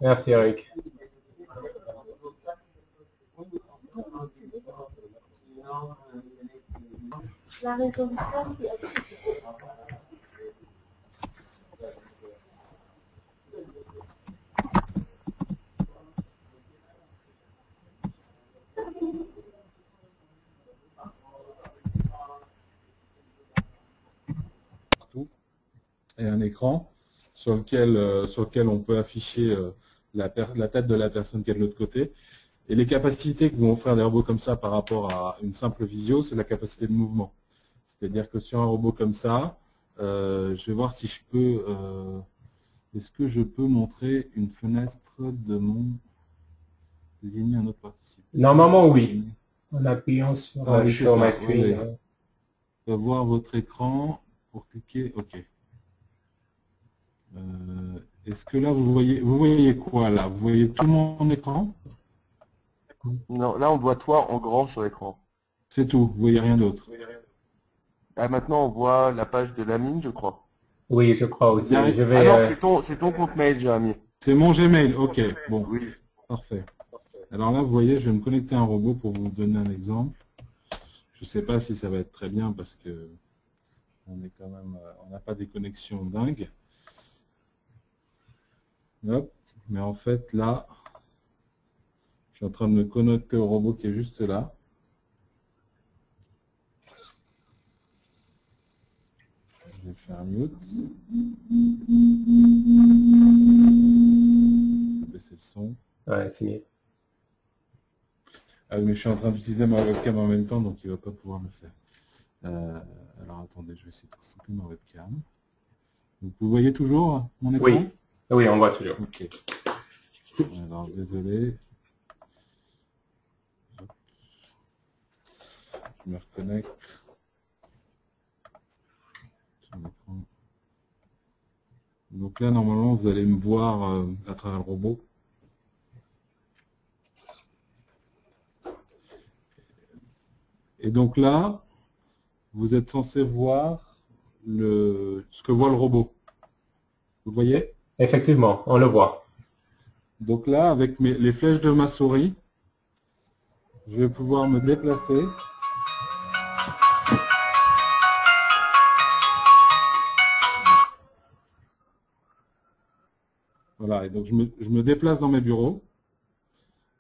Merci Eric. La résolution, c'est partout et un écran sur lequel on peut afficher la tête de la personne qui est de l'autre côté. Et les capacités que vont offrir des robots comme ça par rapport à une simple visio, c'est la capacité de mouvement. C'est-à-dire que sur un robot comme ça, je vais voir si je peux... Est-ce que je peux montrer une fenêtre de mon... désigner un autre participant? Normalement, oui. En appuyant sur Ouais, Show c'est My ça, Screen. oui. On va voir votre écran pour cliquer OK. Est-ce que là, vous voyez quoi là? Vous voyez tout mon écran? Non, là, on voit toi en grand sur l'écran. C'est tout, vous voyez rien d'autre. Ah, maintenant, on voit la page de Lamine, je crois. Oui, je crois aussi. Ah Je Ah vais, non, c'est ton compte mail, Jérémy. C'est mon Gmail, OK, bon, Oui. parfait. Alors là, vous voyez, je vais me connecter à un robot pour vous donner un exemple. Je ne sais pas si ça va être très bien parce que on est quand même, on n'a pas des connexions dingues. Hop. Mais en fait, là, je suis en train de me connecter au robot qui est juste là. Je vais faire mute. Je vais baisser le son. ouais, c'est mieux. Ah oui, mais je suis en train d'utiliser ma webcam en même temps, donc il ne va pas pouvoir le faire. Alors attendez, je vais essayer de couper ma webcam. Donc, vous voyez toujours mon écran? Oui, oui, on voit toujours. Ok. Alors, désolé. Hop. Je me reconnecte. Sur l'écran. Donc là, normalement, vous allez me voir à travers le robot. Et donc là, vous êtes censé voir ce que voit le robot. Vous le voyez? Effectivement, on le voit. Donc là, avec les flèches de ma souris, je vais pouvoir me déplacer. Voilà, et donc je me déplace dans mes bureaux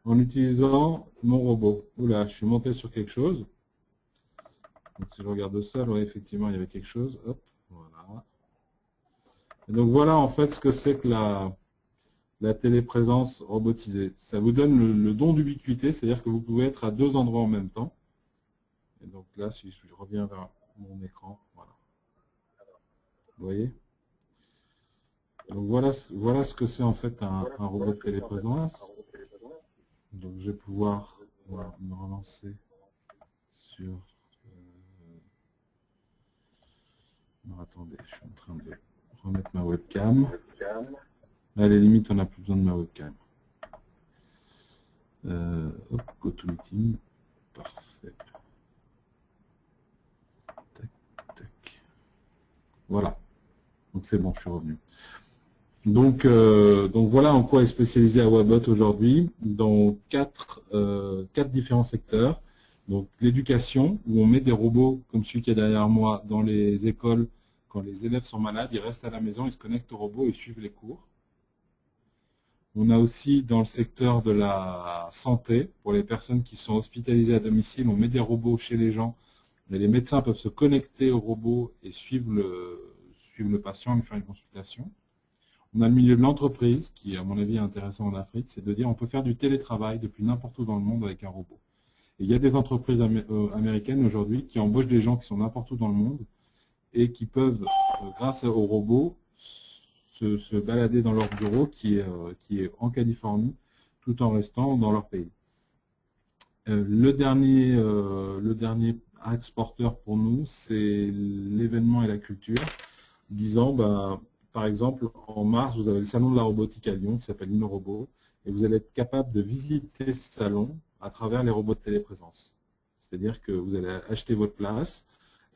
en utilisant mon robot. Oula, je suis monté sur quelque chose. Donc si je regarde au sol, ouais, effectivement, il y avait quelque chose. Hop, voilà. Et donc voilà en fait ce que c'est que la téléprésence robotisée. Ça vous donne le don d'ubiquité, c'est-à-dire que vous pouvez être à deux endroits en même temps. Et donc là, si je reviens vers mon écran, voilà. Vous voyez? Donc voilà ce que c'est en fait un robot de téléprésence. Donc je vais pouvoir me relancer sur... non, attendez, je suis en train de remettre ma webcam. Là, à la limite, on n'a plus besoin de ma webcam. Hop, go to meeting. Parfait. Tac, tac. Voilà. Donc c'est bon, je suis revenu. Donc voilà en quoi est spécialisé Awabot aujourd'hui, dans quatre différents secteurs. Donc l'éducation, où on met des robots comme celui qui est derrière moi dans les écoles. Quand les élèves sont malades, ils restent à la maison, ils se connectent au robot et suivent les cours. On a aussi dans le secteur de la santé, pour les personnes qui sont hospitalisées à domicile, on met des robots chez les gens, mais les médecins peuvent se connecter au robot et suivre le patient et lui faire une consultation. On a le milieu de l'entreprise, qui à mon avis est intéressant en Afrique, c'est de dire on peut faire du télétravail depuis n'importe où dans le monde avec un robot. Et il y a des entreprises américaines aujourd'hui qui embauchent des gens qui sont n'importe où dans le monde et qui peuvent, grâce au robot, se balader dans leur bureau qui est en Californie, tout en restant dans leur pays. Le dernier axe porteur pour nous, c'est l'événement et la culture, disant, par exemple, en mars, vous avez le salon de la robotique à Lyon qui s'appelle InnoRobot, et vous allez être capable de visiter ce salon à travers les robots de téléprésence. C'est-à-dire que vous allez acheter votre place,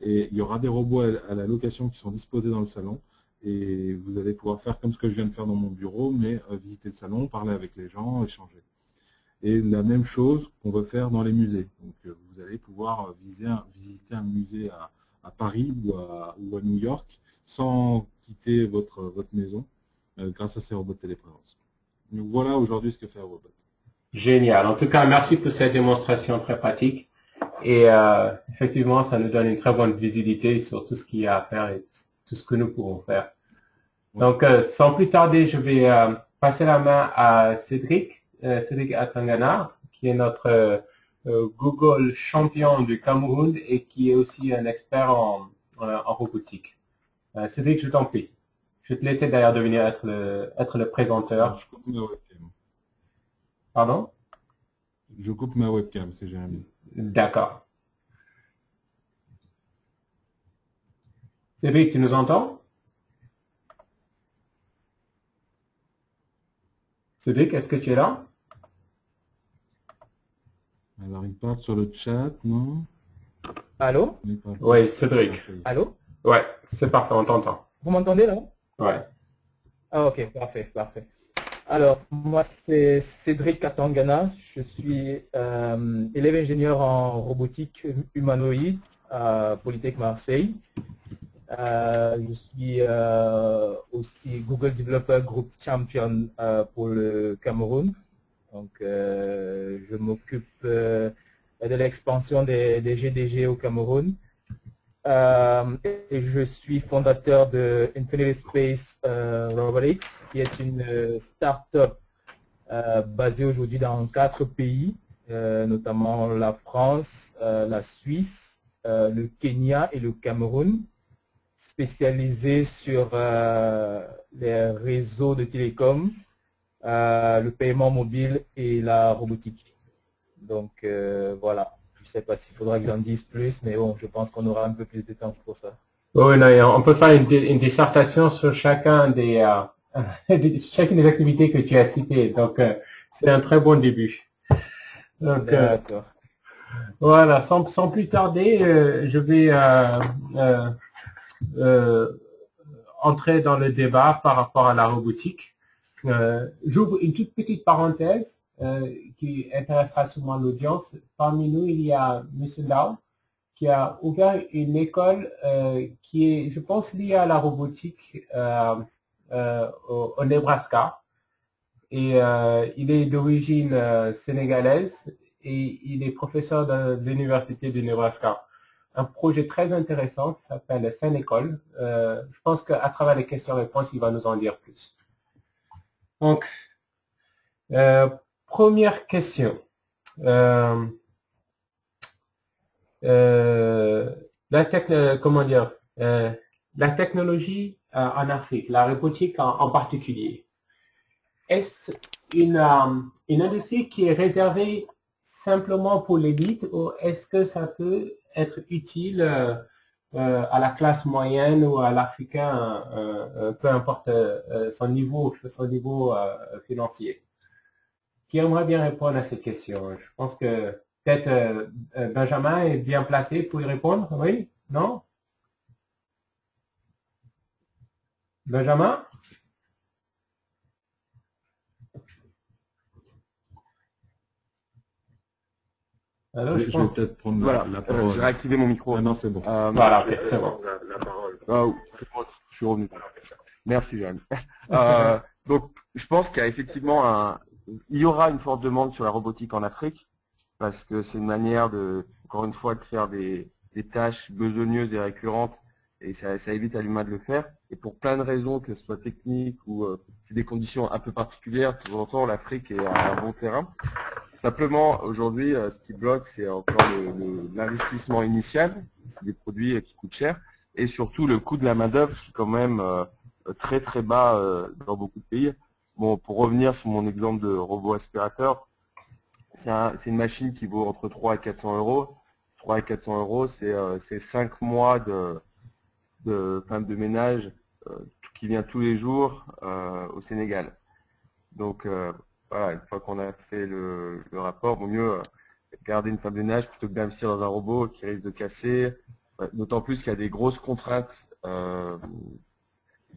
et il y aura des robots à la location qui sont disposés dans le salon, et vous allez pouvoir faire comme ce que je viens de faire dans mon bureau, mais visiter le salon, parler avec les gens, échanger. Et la même chose qu'on veut faire dans les musées. Donc vous allez pouvoir visiter un musée à Paris ou à New York sans quitter votre maison grâce à ces robots de téléprésence. Donc voilà aujourd'hui ce que fait Robot. Génial. En tout cas, merci pour cette démonstration très pratique. Et effectivement, ça nous donne une très bonne visibilité sur tout ce qu'il y a à faire et tout ce que nous pouvons faire. Donc, sans plus tarder, je vais passer la main à Cédric Atangana, qui est notre Google champion du Cameroun et qui est aussi un expert en robotique. Cédric, je t'en prie. Je vais te laisser d'ailleurs devenir être le présenteur. Je coupe ma webcam. Pardon? Je coupe ma webcam, c'est Jérémy. D'accord. Cédric, tu nous entends? Cédric, est-ce que tu es là? Alors il parle sur le chat, non? Allô? Oui, Cédric. Allô? Ouais, c'est parfait, on t'entend. Vous m'entendez là? Ouais. Ah ok, parfait, parfait. Alors, moi c'est Cédric Katangana, je suis élève ingénieur en robotique humanoïde à Polytech Marseille. Je suis aussi Google Developer Group Champion pour le Cameroun. Donc, je m'occupe de l'expansion des GDG au Cameroun. Et je suis fondateur de Infinity Space Robotics, qui est une start-up basée aujourd'hui dans 4 pays, notamment la France, la Suisse, le Kenya et le Cameroun, spécialisée sur les réseaux de télécom, le paiement mobile et la robotique. Donc voilà. Je ne sais pas s'il faudra que j'en dise plus, mais bon, je pense qu'on aura un peu plus de temps pour ça. Oui, non, on peut faire une dissertation sur chacune des activités que tu as citées. Donc, c'est un très bon début. Donc, d'accord. Voilà, sans plus tarder, je vais entrer dans le débat par rapport à la robotique. J'ouvre une toute petite parenthèse qui intéressera souvent l'audience. Parmi nous, il y a M. Lau qui a ouvert une école qui est, je pense, liée à la robotique au Nebraska. Et il est d'origine sénégalaise et il est professeur de l'université du Nebraska. Un projet très intéressant qui s'appelle Saine École. Je pense qu'à travers les questions-réponses, il va nous en dire plus. Donc, première question. La technologie en Afrique, la robotique en particulier, est-ce une industrie qui est réservée simplement pour l'élite ou est-ce que ça peut être utile à la classe moyenne ou à l'Africain, peu importe son niveau financier? Qui aimerait bien répondre à cette question? Je pense que peut-être Benjamin est bien placé pour y répondre. Oui? Non? Benjamin? Alors, je vais peut-être prendre la parole. J'ai réactivé mon micro. Ah non, c'est bon. Voilà, ok, c'est bon. La parole. C'est bon, je suis revenu. Merci, Jérémy. Donc, je pense qu'il y a effectivement il y aura une forte demande sur la robotique en Afrique parce que c'est une manière encore une fois, de faire des tâches besogneuses et récurrentes et ça évite à l'humain de le faire. Et pour plein de raisons, que ce soit technique ou c'est des conditions un peu particulières, de temps en temps, l'Afrique est un bon terrain. Simplement, aujourd'hui, ce qui bloque, c'est encore l'investissement initial, c'est des produits qui coûtent cher, et surtout le coût de la main-d'œuvre qui est quand même très très bas dans beaucoup de pays. Bon, pour revenir sur mon exemple de robot aspirateur, c'est une machine qui vaut entre 3 et 400 euros. 3 et 400 euros, c'est 5 mois de femme de ménage qui vient tous les jours au Sénégal. Donc voilà, une fois qu'on a fait le rapport, vaut mieux garder une femme de ménage plutôt que d'investir dans un robot qui risque de casser. D'autant plus qu'il y a des grosses contraintes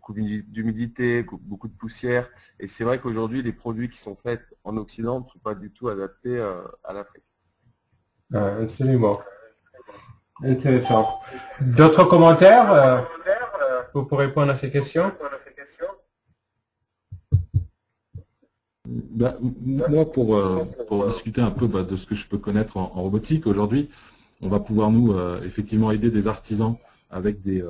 beaucoup d'humidité, beaucoup de poussière. Et c'est vrai qu'aujourd'hui, les produits qui sont faits en Occident ne sont pas du tout adaptés à l'Afrique. Absolument. Intéressant. D'autres commentaires pour répondre à ces questions? Moi, pour discuter un peu de ce que je peux connaître en robotique, aujourd'hui, on va pouvoir nous effectivement aider des artisans avec des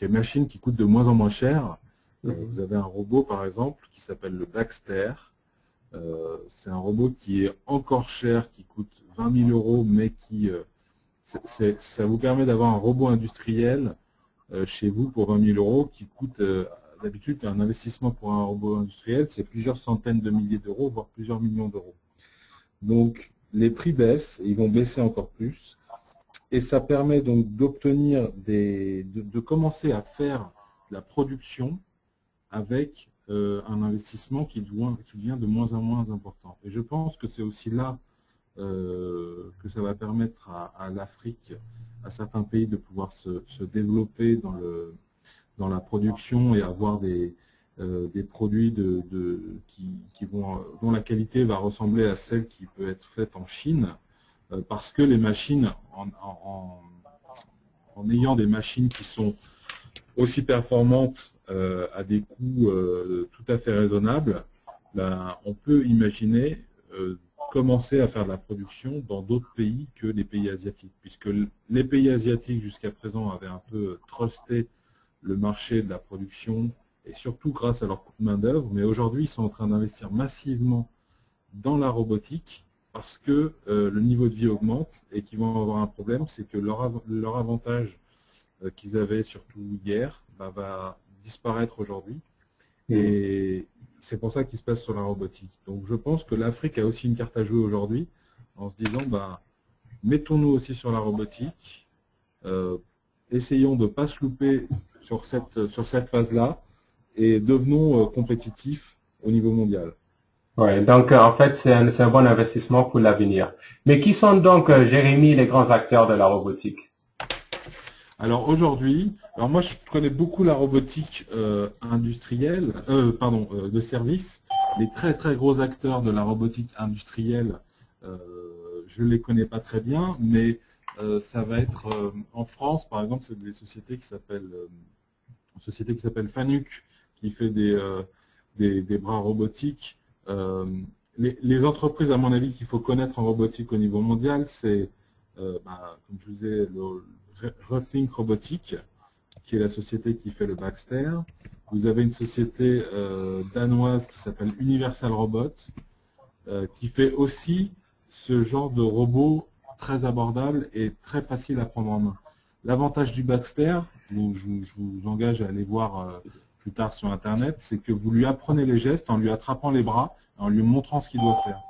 machines qui coûtent de moins en moins cher. Vous avez un robot, par exemple, qui s'appelle le Baxter. C'est un robot qui est encore cher, qui coûte 20 000 €, mais qui ça vous permet d'avoir un robot industriel chez vous pour 20 000 € qui coûte d'habitude un investissement pour un robot industriel, c'est plusieurs centaines de milliers d'euros, voire plusieurs millions d'euros. Donc les prix baissent, et ils vont baisser encore plus, et ça permet donc d'obtenir de commencer à faire la production avec un investissement qui devient de moins en moins important. Et je pense que c'est aussi là que ça va permettre à l'Afrique, à certains pays, de pouvoir se développer dans la production et avoir des produits dont la qualité va ressembler à celle qui peut être faite en Chine, parce que les machines, en ayant des machines qui sont aussi performantes à des coûts tout à fait raisonnables, on peut imaginer commencer à faire de la production dans d'autres pays que les pays asiatiques, puisque les pays asiatiques jusqu'à présent avaient un peu trusté le marché de la production, et surtout grâce à leur coût de main-d'œuvre, mais aujourd'hui ils sont en train d'investir massivement dans la robotique parce que le niveau de vie augmente et qu'ils vont avoir un problème, c'est que leur avantage qu'ils avaient surtout hier va disparaître aujourd'hui. Et c'est pour ça qu'il se passe sur la robotique. Donc je pense que l'Afrique a aussi une carte à jouer aujourd'hui en se disant mettons-nous aussi sur la robotique, essayons de ne pas se louper sur cette phase-là et devenons compétitifs au niveau mondial. Oui, donc en fait c'est un bon investissement pour l'avenir. Mais qui sont donc, Jérémy, les grands acteurs de la robotique? Alors aujourd'hui, moi je connais beaucoup la robotique industrielle, de service. Les très très gros acteurs de la robotique industrielle, je les connais pas très bien, mais ça va être en France, par exemple, c'est des sociétés qui s'appellent Fanuc, qui fait des bras robotiques. Les entreprises, à mon avis, qu'il faut connaître en robotique au niveau mondial, c'est, comme je vous disais, Rethink Robotics, qui est la société qui fait le Baxter. Vous avez une société danoise qui s'appelle Universal Robot, qui fait aussi ce genre de robot très abordable et très facile à prendre en main. L'avantage du Baxter, je vous engage à aller voir plus tard sur Internet, c'est que vous lui apprenez les gestes en lui attrapant les bras, en lui montrant ce qu'il doit faire.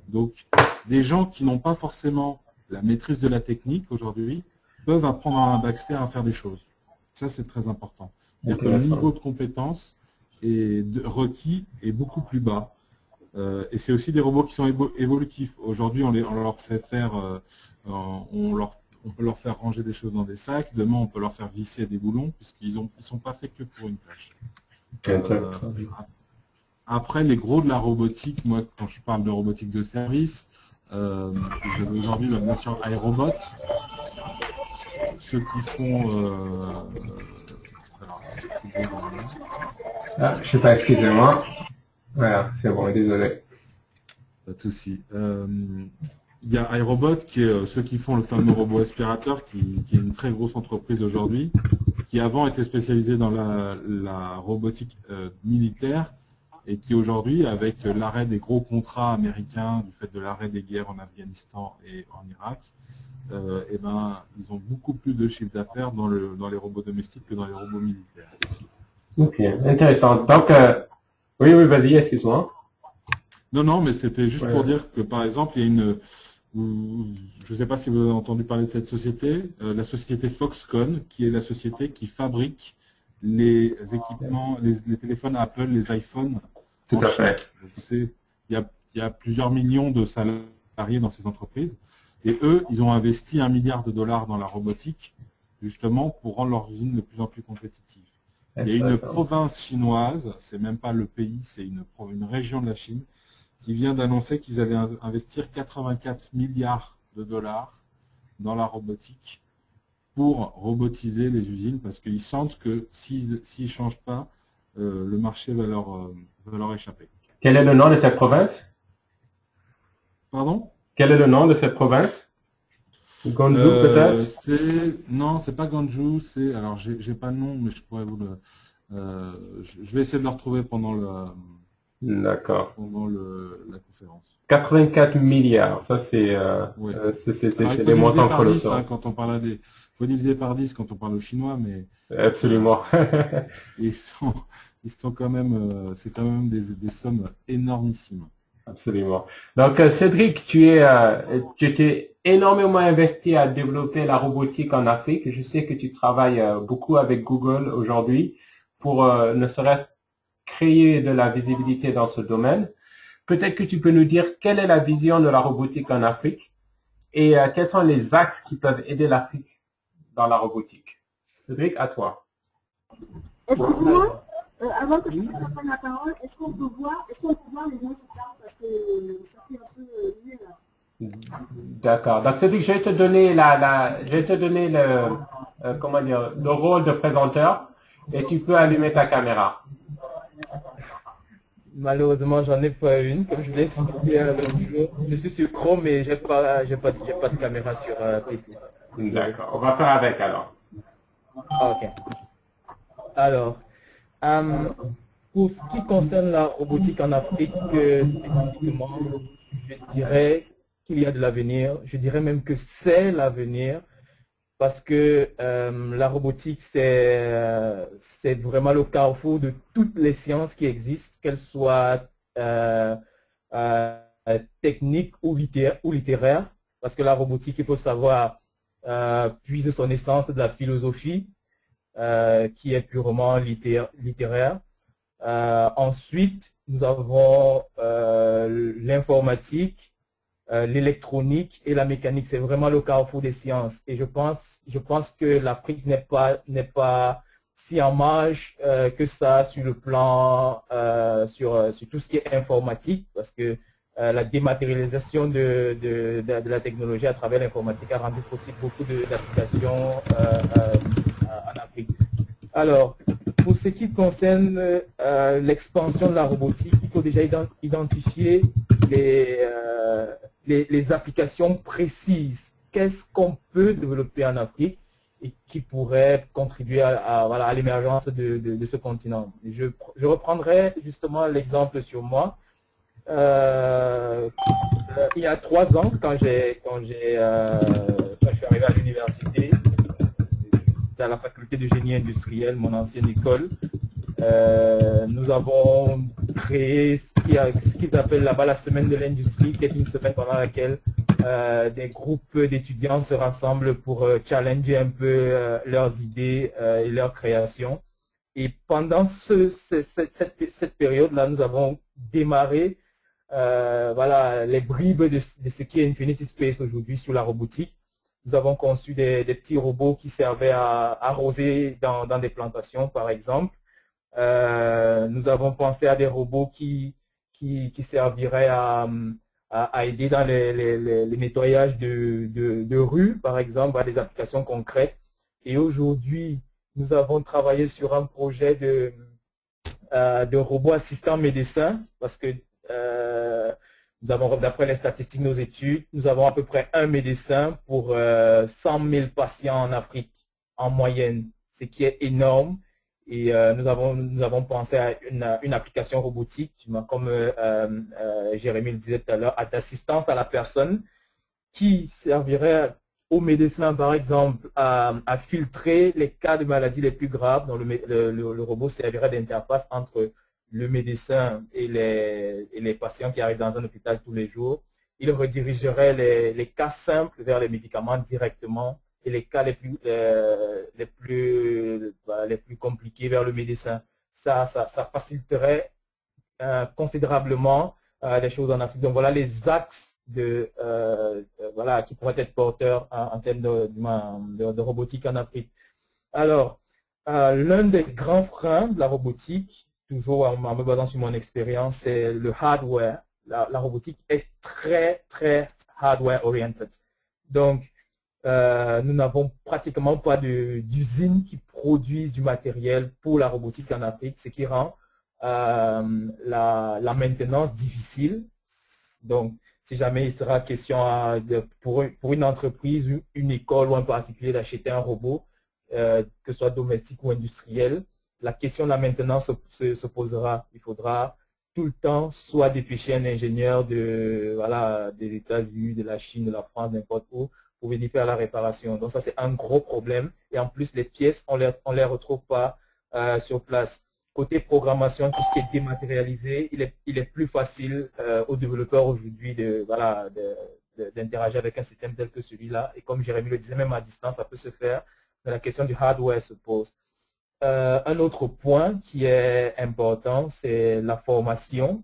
Donc, des gens qui n'ont pas forcément la maîtrise de la technique aujourd'hui peuvent apprendre à un Baxter à faire des choses. Ça, c'est très important. C'est-à-dire que le niveau de compétence requis est beaucoup plus bas. Et c'est aussi des robots qui sont évolutifs. Aujourd'hui, on leur fait faire, on peut leur faire ranger des choses dans des sacs. Demain, on peut leur faire visser des boulons, puisqu'ils ne sont pas faits que pour une tâche. Après, les gros de la robotique, moi, quand je parle de robotique de service, j'ai aujourd'hui la notion iRobot. Ceux qui font... je ne sais pas, excusez-moi. Voilà, c'est bon, désolé. Pas de souci. Il y a iRobot, qui est ceux qui font le fameux robot aspirateur, qui est une très grosse entreprise aujourd'hui, qui avant était spécialisée dans la robotique militaire, et qui aujourd'hui, avec l'arrêt des gros contrats américains, du fait de l'arrêt des guerres en Afghanistan et en Irak, ils ont beaucoup plus de chiffre d'affaires dans les robots domestiques que dans les robots militaires. Ok, intéressant. Donc, oui, vas-y, excuse-moi. Non, mais c'était juste pour dire que, par exemple, il y a je ne sais pas si vous avez entendu parler de cette société, la société Foxconn, qui est la société qui fabrique les équipements, les téléphones Apple, les iPhones. Tout à fait. Il y a plusieurs millions de salariés dans ces entreprises. Et eux, ils ont investi $1 milliard dans la robotique, justement, pour rendre leurs usines de plus en plus compétitives. Il y a une Intéressant. province chinoise, c'est même pas le pays, c'est une région de la Chine, qui vient d'annoncer qu'ils allaient investir 84 milliards de dollars dans la robotique pour robotiser les usines, parce qu'ils sentent que s'ils ne changent pas, le marché va leur échapper. Quel est le nom de cette province? Pardon? Quel est le nom de cette province? Guangzhou peut-être? Non, c'est pas Ganju, c'est... Alors, j'ai pas le nom, mais je pourrais vous le... je vais essayer de le retrouver pendant D'accord. la conférence. 84 milliards, ça c'est Oui. c'est des montants colossaux. Quand on parle il faut diviser par 10 quand on parle au chinois, mais Absolument. ils sont quand même, c'est quand même des sommes énormissimes. Absolument. Donc, Cédric, tu t'es énormément investi à développer la robotique en Afrique. Je sais que tu travailles beaucoup avec Google aujourd'hui pour ne serait-ce créer de la visibilité dans ce domaine. Peut-être que tu peux nous dire quelle est la vision de la robotique en Afrique et quels sont les axes qui peuvent aider l'Afrique dans la robotique. Cédric, à toi. Excusez-moi, avant que je prenne la parole, est-ce qu'on peut voir les autres cartes parce que ça fait un peu mieux là. D'accord. Donc, Cédric, je vais te donner le, comment dire, le rôle de présenteur et tu peux allumer ta caméra. Malheureusement, j'en ai pas une. Comme je l'ai expliqué l'autre jour, je suis sur Chrome, mais j'ai pas de caméra sur PC. D'accord. On va faire avec alors. Ok. Alors, pour ce qui concerne la robotique en Afrique spécifiquement, je dirais qu'il y a de l'avenir. Je dirais même que c'est l'avenir parce que la robotique, c'est vraiment le carrefour de toutes les sciences qui existent, qu'elles soient techniques ou littéraires. Parce que la robotique, il faut savoir, puise son essence de la philosophie, qui est purement littéraire. Ensuite, nous avons l'informatique, l'électronique et la mécanique. C'est vraiment le carrefour des sciences. Et je pense que l'Afrique n'est pas si en marge que ça sur le plan, sur tout ce qui est informatique, parce que la dématérialisation de la technologie à travers l'informatique a rendu possible beaucoup d'applications en Afrique. Alors, pour ce qui concerne l'expansion de la robotique, il faut déjà identifier les applications précises. Qu'est-ce qu'on peut développer en Afrique et qui pourrait contribuer à l'émergence de ce continent. Je reprendrai justement l'exemple sur moi. Il y a 3 ans, quand je suis arrivé à l'université, à la faculté de génie industriel, mon ancienne école, nous avons créé ce qu'ils appellent là-bas la semaine de l'industrie, qui est une semaine pendant laquelle des groupes d'étudiants se rassemblent pour challenger un peu leurs idées et leurs créations. Et pendant cette période-là, nous avons démarré les bribes de ce qui est Infinity Space aujourd'hui sur la robotique. Nous avons conçu des petits robots qui servaient à arroser dans des plantations, par exemple. Nous avons pensé à des robots qui serviraient à aider dans les nettoyages de rues, par exemple, à des applications concrètes. Et aujourd'hui, nous avons travaillé sur un projet de robots assistants médecins, parce que nous avons, d'après les statistiques de nos études, nous avons à peu près un médecin pour 100 000 patients en Afrique, en moyenne, ce qui est énorme. Et nous avons pensé à une application robotique, comme Jérémy le disait tout à l'heure, d'assistance à la personne qui servirait aux médecins, par exemple, à filtrer les cas de maladies les plus graves. Donc le robot servirait d'interface entre le médecin et les patients qui arrivent dans un hôpital tous les jours. Il redirigerait les cas simples vers les médicaments directement et les cas les plus compliqués vers le médecin. Ça faciliterait considérablement les choses en Afrique. Donc voilà les axes qui pourraient être porteurs en termes de robotique en Afrique. Alors, L'un des grands freins de la robotique, toujours en me basant sur mon expérience, c'est le hardware. La robotique est très, très hardware-oriented. Donc, nous n'avons pratiquement pas d'usines qui produisent du matériel pour la robotique en Afrique, ce qui rend la maintenance difficile. Donc, si jamais il sera question pour une entreprise, une école ou un particulier d'acheter un robot, que ce soit domestique ou industriel, la question de la maintenance se posera. Il faudra tout le temps soit dépêcher un ingénieur des États-Unis, de la Chine, de la France, n'importe où, pour venir faire la réparation. Donc ça, c'est un gros problème. Et en plus, les pièces, on les retrouve pas sur place. Côté programmation, tout ce qui est dématérialisé, il est plus facile aux développeurs aujourd'hui d'interagir avec un système tel que celui-là. Et comme Jérémy le disait, même à distance, ça peut se faire. Mais la question du hardware se pose. Un autre point qui est important, c'est la formation.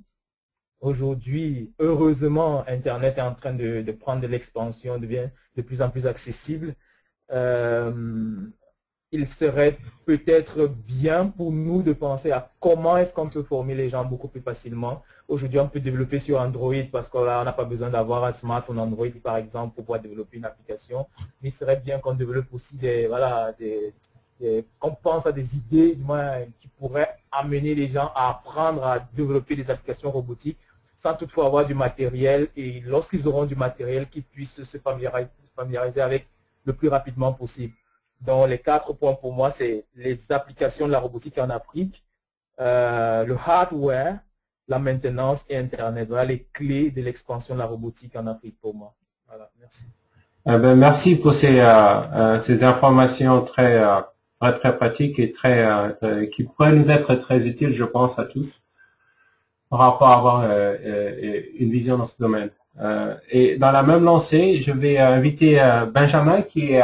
Aujourd'hui, heureusement, Internet est en train de prendre de l'expansion, devient de plus en plus accessible. Il serait peut-être bien pour nous de penser à comment est-ce qu'on peut former les gens beaucoup plus facilement. Aujourd'hui, on peut développer sur Android parce qu'on n'a pas besoin d'avoir un smartphone Android, par exemple, pour pouvoir développer une application. Mais il serait bien qu'on développe aussi qu'on pense à des idées du moins, qui pourraient amener les gens à apprendre à développer des applications robotiques sans toutefois avoir du matériel. Et lorsqu'ils auront du matériel, qu'ils puissent se familiariser avec le plus rapidement possible. Donc, les 4 points pour moi, c'est les applications de la robotique en Afrique, le hardware, la maintenance et Internet. Voilà les clés de l'expansion de la robotique en Afrique pour moi. Voilà, merci. Merci pour ces informations très pratiques et qui pourraient nous être très utiles, je pense, à tous, par rapport à avoir une vision dans ce domaine. Et dans la même lancée, je vais inviter Benjamin qui est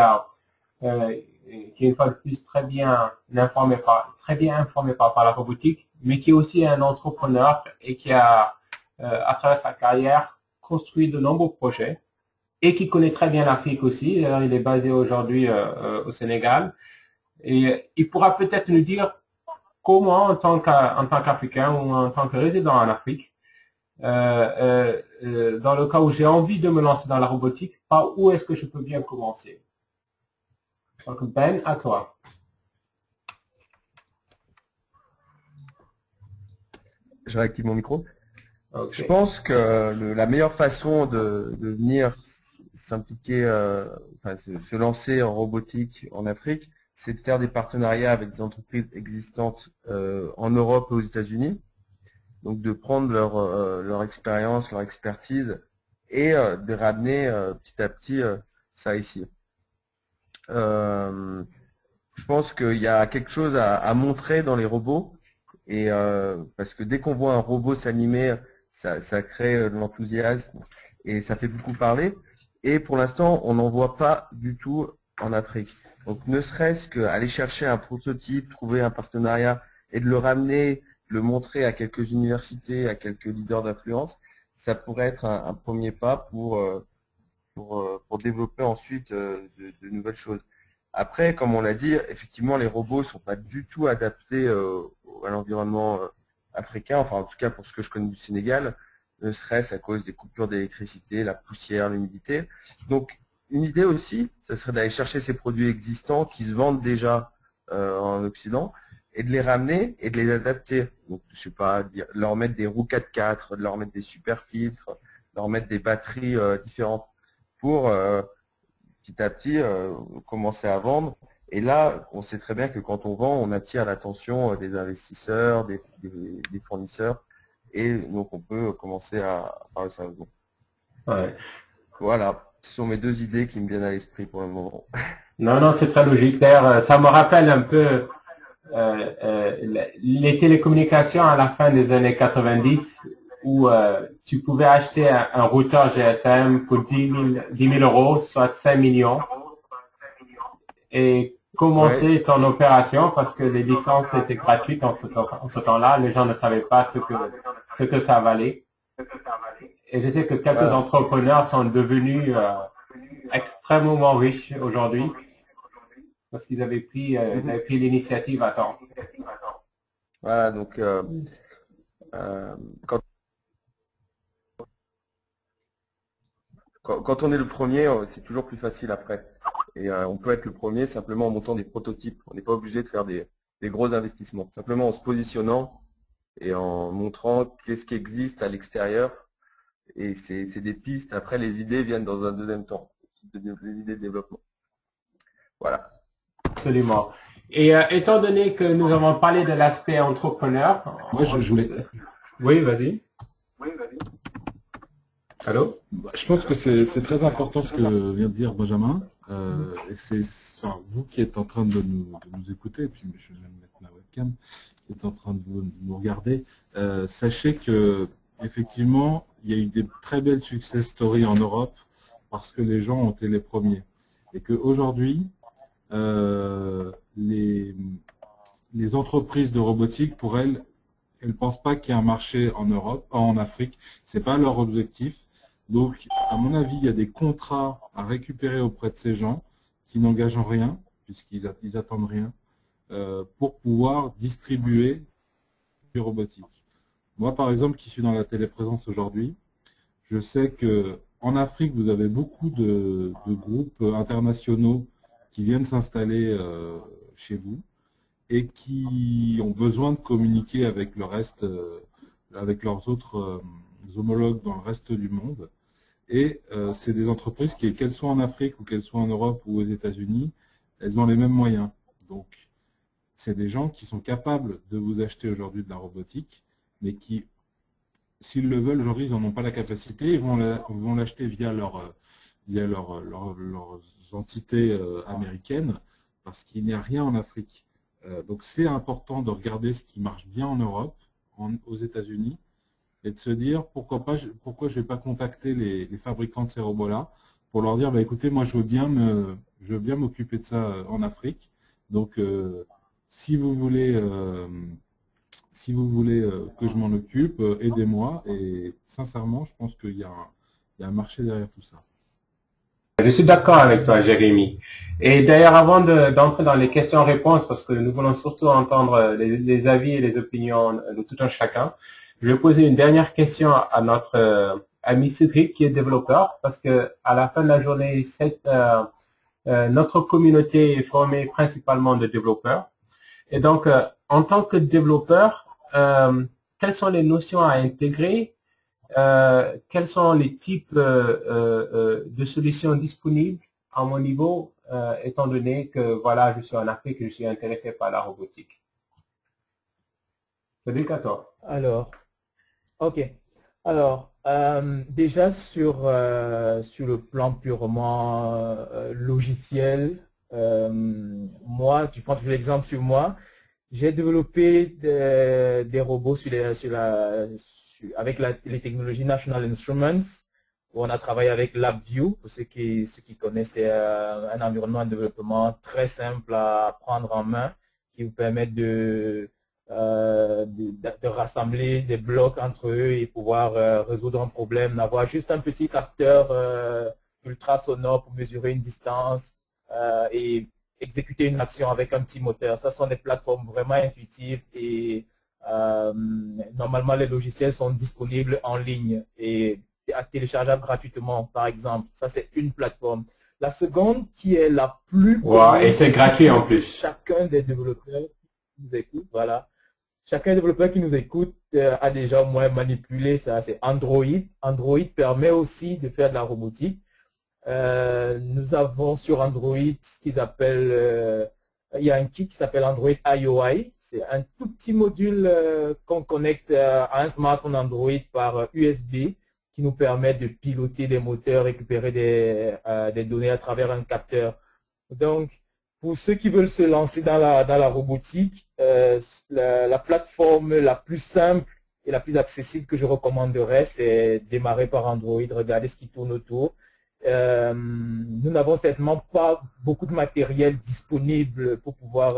une fois de plus très bien informé par la robotique, mais qui est aussi un entrepreneur et qui a, à travers sa carrière, construit de nombreux projets et qui connaît très bien l'Afrique aussi. Alors, il est basé aujourd'hui au Sénégal et il pourra peut-être nous dire comment, en tant qu'Africain ou en tant que résident en Afrique, dans le cas où j'ai envie de me lancer dans la robotique, par où est-ce que je peux bien commencer? Donc Ben, à toi. Je réactive mon micro. Okay. Je pense que la meilleure façon de venir s'impliquer, se lancer en robotique en Afrique, c'est de faire des partenariats avec des entreprises existantes en Europe et aux États-Unis. Donc de prendre leur expérience, leur expertise et de ramener petit à petit ça ici. Je pense qu'il y a quelque chose à montrer dans les robots et parce que dès qu'on voit un robot s'animer, ça crée de l'enthousiasme et ça fait beaucoup parler. Et pour l'instant, on n'en voit pas du tout en Afrique. Donc ne serait-ce qu'aller chercher un prototype, trouver un partenariat et de le ramener, le montrer à quelques universités, à quelques leaders d'influence, ça pourrait être un premier pas pour développer ensuite de nouvelles choses. Après, comme on l'a dit, effectivement, les robots ne sont pas du tout adaptés à l'environnement africain, enfin en tout cas pour ce que je connais du Sénégal, ne serait-ce à cause des coupures d'électricité, la poussière, l'humidité. Donc, une idée aussi, ce serait d'aller chercher ces produits existants qui se vendent déjà en Occident et de les ramener et de les adapter. Donc, je sais pas, de leur mettre des roues 4x4, de leur mettre des super filtres, de leur mettre des batteries différentes pour petit à petit commencer à vendre. Et là, on sait très bien que quand on vend, on attire l'attention des investisseurs, des fournisseurs, et donc on peut commencer à parler sérieusement. Ouais. Voilà, ce sont mes 2 idées qui me viennent à l'esprit pour le moment. Non, c'est très logique. D'ailleurs, ça me rappelle un peu les télécommunications à la fin des années 90, où tu pouvais acheter un routeur GSM pour 10 000 euros, soit 5 millions, et commencer ton opération parce que les licences étaient gratuites en ce temps-là. Les gens ne savaient pas ce que ça valait. Et je sais que quelques entrepreneurs sont devenus extrêmement riches aujourd'hui. parce qu'ils avaient pris l'initiative à temps. Voilà, donc quand on est le premier, c'est toujours plus facile après. Et on peut être le premier simplement en montant des prototypes. On n'est pas obligé de faire des gros investissements. Simplement en se positionnant et en montrant qu'est-ce qui existe à l'extérieur. Et c'est des pistes. Après, les idées viennent dans un deuxième temps. Les idées de développement. Voilà. Absolument. Et étant donné que nous avons parlé de l'aspect entrepreneur... Moi, je voulais... Oui, vas-y. Allô? Je pense que c'est très important ce que vient de dire Benjamin. Et c'est vous qui êtes en train de nous écouter, et puis je vais mettre la webcam, qui est en train de nous regarder. Sachez que effectivement, il y a eu des très belles success stories en Europe parce que les gens ont été les premiers. Et qu'aujourd'hui, les entreprises de robotique, pour elles ne pensent pas qu'il y a un marché en Europe, en Afrique. C'est pas leur objectif. Donc, à mon avis, il y a des contrats à récupérer auprès de ces gens qui n'engagent en rien, puisqu'ils attendent rien, pour pouvoir distribuer du robotique. Moi, par exemple, qui suis dans la téléprésence aujourd'hui, je sais que en Afrique, vous avez beaucoup de groupes internationaux qui viennent s'installer chez vous et qui ont besoin de communiquer avec le reste, avec leurs autres homologues dans le reste du monde. Et c'est des entreprises qui, qu'elles soient en Afrique ou qu'elles soient en Europe ou aux États-Unis, elles ont les mêmes moyens. Donc, c'est des gens qui sont capables de vous acheter aujourd'hui de la robotique, mais qui, s'ils le veulent, aujourd'hui, ils n'en ont pas la capacité, ils vont l'acheter via leurs entités américaines, parce qu'il n'y a rien en Afrique. Donc, c'est important de regarder ce qui marche bien en Europe, aux États-Unis, et de se dire pourquoi je vais pas contacter les fabricants de ces robots-là pour leur dire bah, écoutez, moi je veux bien m'occuper de ça en Afrique. Donc si vous voulez que je m'en occupe, aidez-moi. Et sincèrement, je pense qu'il y a un marché derrière tout ça. Je suis d'accord avec toi, Jérémy. Et d'ailleurs, avant d'entrer dans les questions-réponses, parce que nous voulons surtout entendre les avis et les opinions de tout un chacun, je vais poser une dernière question à notre ami Cédric, qui est développeur, parce que à la fin de la journée, notre communauté est formée principalement de développeurs. Et donc, en tant que développeur, quelles sont les notions à intégrer? Quels sont les types de solutions disponibles à mon niveau, étant donné que voilà, je suis en Afrique et je suis intéressé par la robotique? Cédric, à toi. Alors, ok. Alors, déjà sur le plan purement logiciel, moi, tu prends l'exemple sur moi, j'ai développé des robots avec les technologies National Instruments, où on a travaillé avec LabVIEW. Pour ceux qui connaissent, c'est un environnement de développement très simple à prendre en main, qui vous permet de rassembler des blocs entre eux et pouvoir résoudre un problème, d'avoir juste un petit capteur ultrasonore pour mesurer une distance et exécuter une action avec un petit moteur. Ça sont des plateformes vraiment intuitives et normalement les logiciels sont disponibles en ligne et téléchargeables gratuitement, par exemple. Ça, c'est une plateforme. La seconde qui est la plus... Wow, et c'est gratuit en plus. Chacun des développeurs qui nous écoute, voilà. Chacun des développeurs qui nous écoute a déjà au moins manipulé ça, c'est Android. Android permet aussi de faire de la robotique. Nous avons sur Android ce qu'ils appellent, il y a un kit qui s'appelle Android IOI. C'est un tout petit module qu'on connecte à un smartphone Android par USB qui nous permet de piloter des moteurs, récupérer des données à travers un capteur. Donc, pour ceux qui veulent se lancer dans la robotique, la plateforme la plus simple et la plus accessible que je recommanderais, c'est démarrer par Android, regarder ce qui tourne autour. Nous n'avons certainement pas beaucoup de matériel disponible pour pouvoir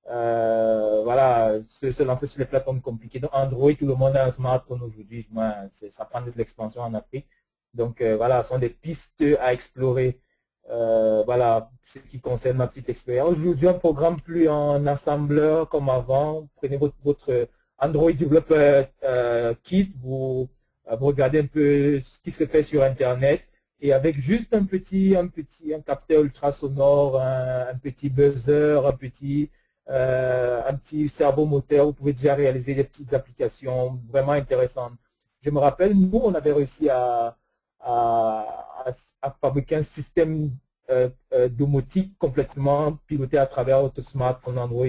voilà, se lancer sur les plateformes compliquées. Donc Android, tout le monde a un smartphone aujourd'hui, ça prend de l'expansion en Afrique. Donc voilà, ce sont des pistes à explorer. Voilà, ce qui concerne ma petite expérience. Aujourd'hui, on ne programme plus en assembleur comme avant. Prenez votre Android Developer Kit, vous regardez un peu ce qui se fait sur Internet et avec juste un capteur ultrasonore, un petit buzzer, un petit servomoteur, vous pouvez déjà réaliser des petites applications vraiment intéressantes. Je me rappelle, nous, on avait réussi à fabriquer un système domotique complètement piloté à travers votre smartphone Android.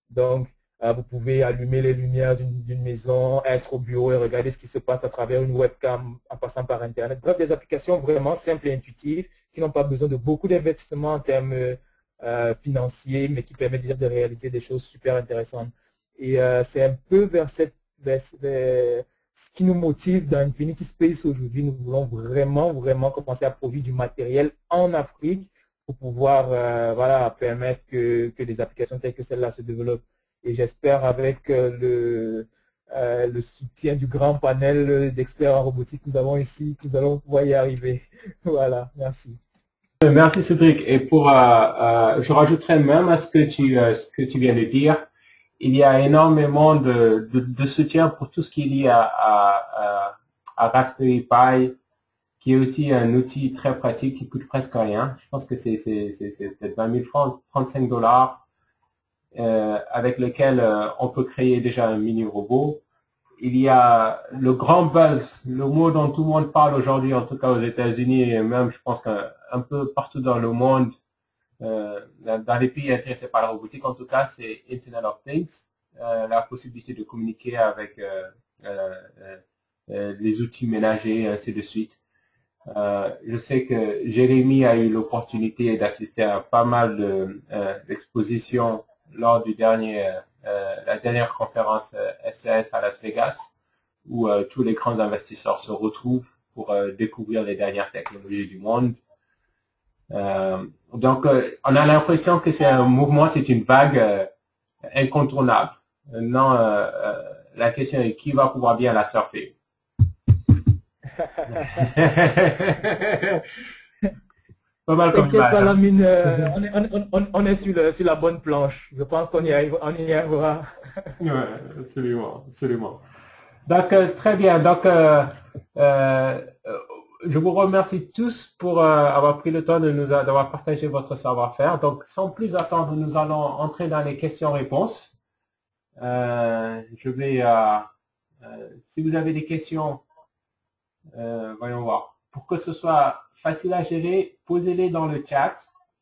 Donc, vous pouvez allumer les lumières d'une maison, être au bureau et regarder ce qui se passe à travers une webcam en passant par Internet. Bref, des applications vraiment simples et intuitives qui n'ont pas besoin de beaucoup d'investissement en termes financiers, mais qui permettent déjà de réaliser des choses super intéressantes. Et c'est un peu vers ce qui nous motive dans Infinity Space aujourd'hui. Nous voulons vraiment commencer à produire du matériel en Afrique pour pouvoir voilà, permettre que des applications telles que celle-là se développent. Et j'espère avec le soutien du grand panel d'experts en robotique que nous avons ici, que nous allons pouvoir y arriver. Voilà, merci. Merci Cédric. Et je rajouterais même à ce que tu viens de dire, il y a énormément de soutien pour tout ce qui est lié à Raspberry Pi, qui est aussi un outil très pratique qui coûte presque rien. Je pense que c'est peut-être 20 000 francs, 35 $, avec lequel on peut créer déjà un mini-robot. Il y a le grand buzz, le mot dont tout le monde parle aujourd'hui, en tout cas aux États-Unis et même, je pense qu'un peu partout dans le monde, dans les pays intéressés par la robotique, en tout cas, c'est Internet of Things, la possibilité de communiquer avec les outils ménagers, ainsi de suite. Je sais que Jérémy a eu l'opportunité d'assister à pas mal d'expositions lors du la dernière conférence SES à Las Vegas, où tous les grands investisseurs se retrouvent pour découvrir les dernières technologies du monde. Donc, on a l'impression que c'est un mouvement, c'est une vague incontournable. Maintenant, la question est qui va pouvoir bien la surfer. Pas mal comme ça. Lamine, on est sur la bonne planche. Je pense qu'on y arrivera. Ouais, absolument, absolument. Donc, très bien. Donc, je vous remercie tous pour avoir pris le temps d'avoir partagé votre savoir-faire. Donc, sans plus attendre, nous allons entrer dans les questions-réponses. Si vous avez des questions, voyons voir. Pour que ce soit facile à gérer, posez-les dans le chat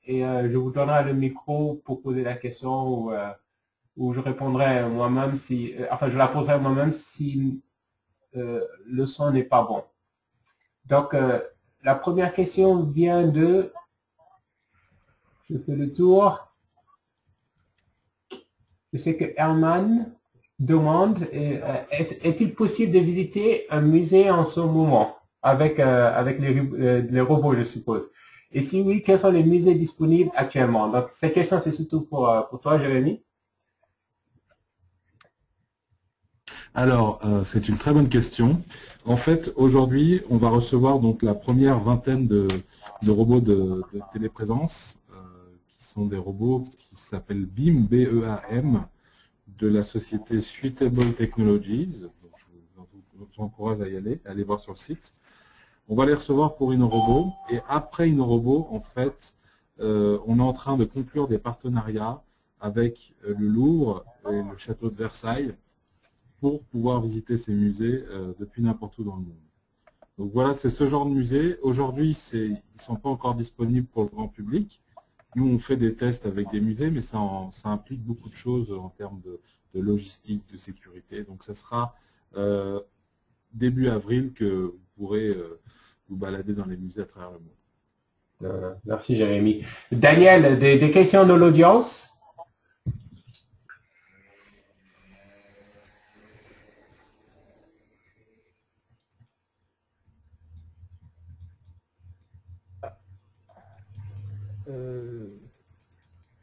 et je vous donnerai le micro pour poser la question ou je répondrai moi-même je la poserai moi-même si le son n'est pas bon. Donc, la première question vient de... Je fais le tour. Je sais que Herman demande, est-il possible de visiter un musée en ce moment avec les robots, je suppose? Et si oui, quels sont les musées disponibles actuellement? Donc, cette question, c'est surtout pour toi, Jérémy. Alors, c'est une très bonne question. En fait, aujourd'hui, on va recevoir donc la première vingtaine de robots de téléprésence, qui sont des robots qui s'appellent BEAM, B-E-A-M, de la société Suitable Technologies. Donc, je vous encourage à y aller voir sur le site. On va les recevoir pour InnoRobot, et après InnoRobot, en fait, on est en train de conclure des partenariats avec le Louvre et le château de Versailles, pour pouvoir visiter ces musées depuis n'importe où dans le monde. Donc voilà, c'est ce genre de musée. Aujourd'hui, ils ne sont pas encore disponibles pour le grand public. Nous, on fait des tests avec des musées, mais ça implique beaucoup de choses en termes de logistique, de sécurité. Donc ça sera début avril que vous pourrez vous balader dans les musées à travers le monde. Merci Jérémy. Daniel, des questions de l'audience?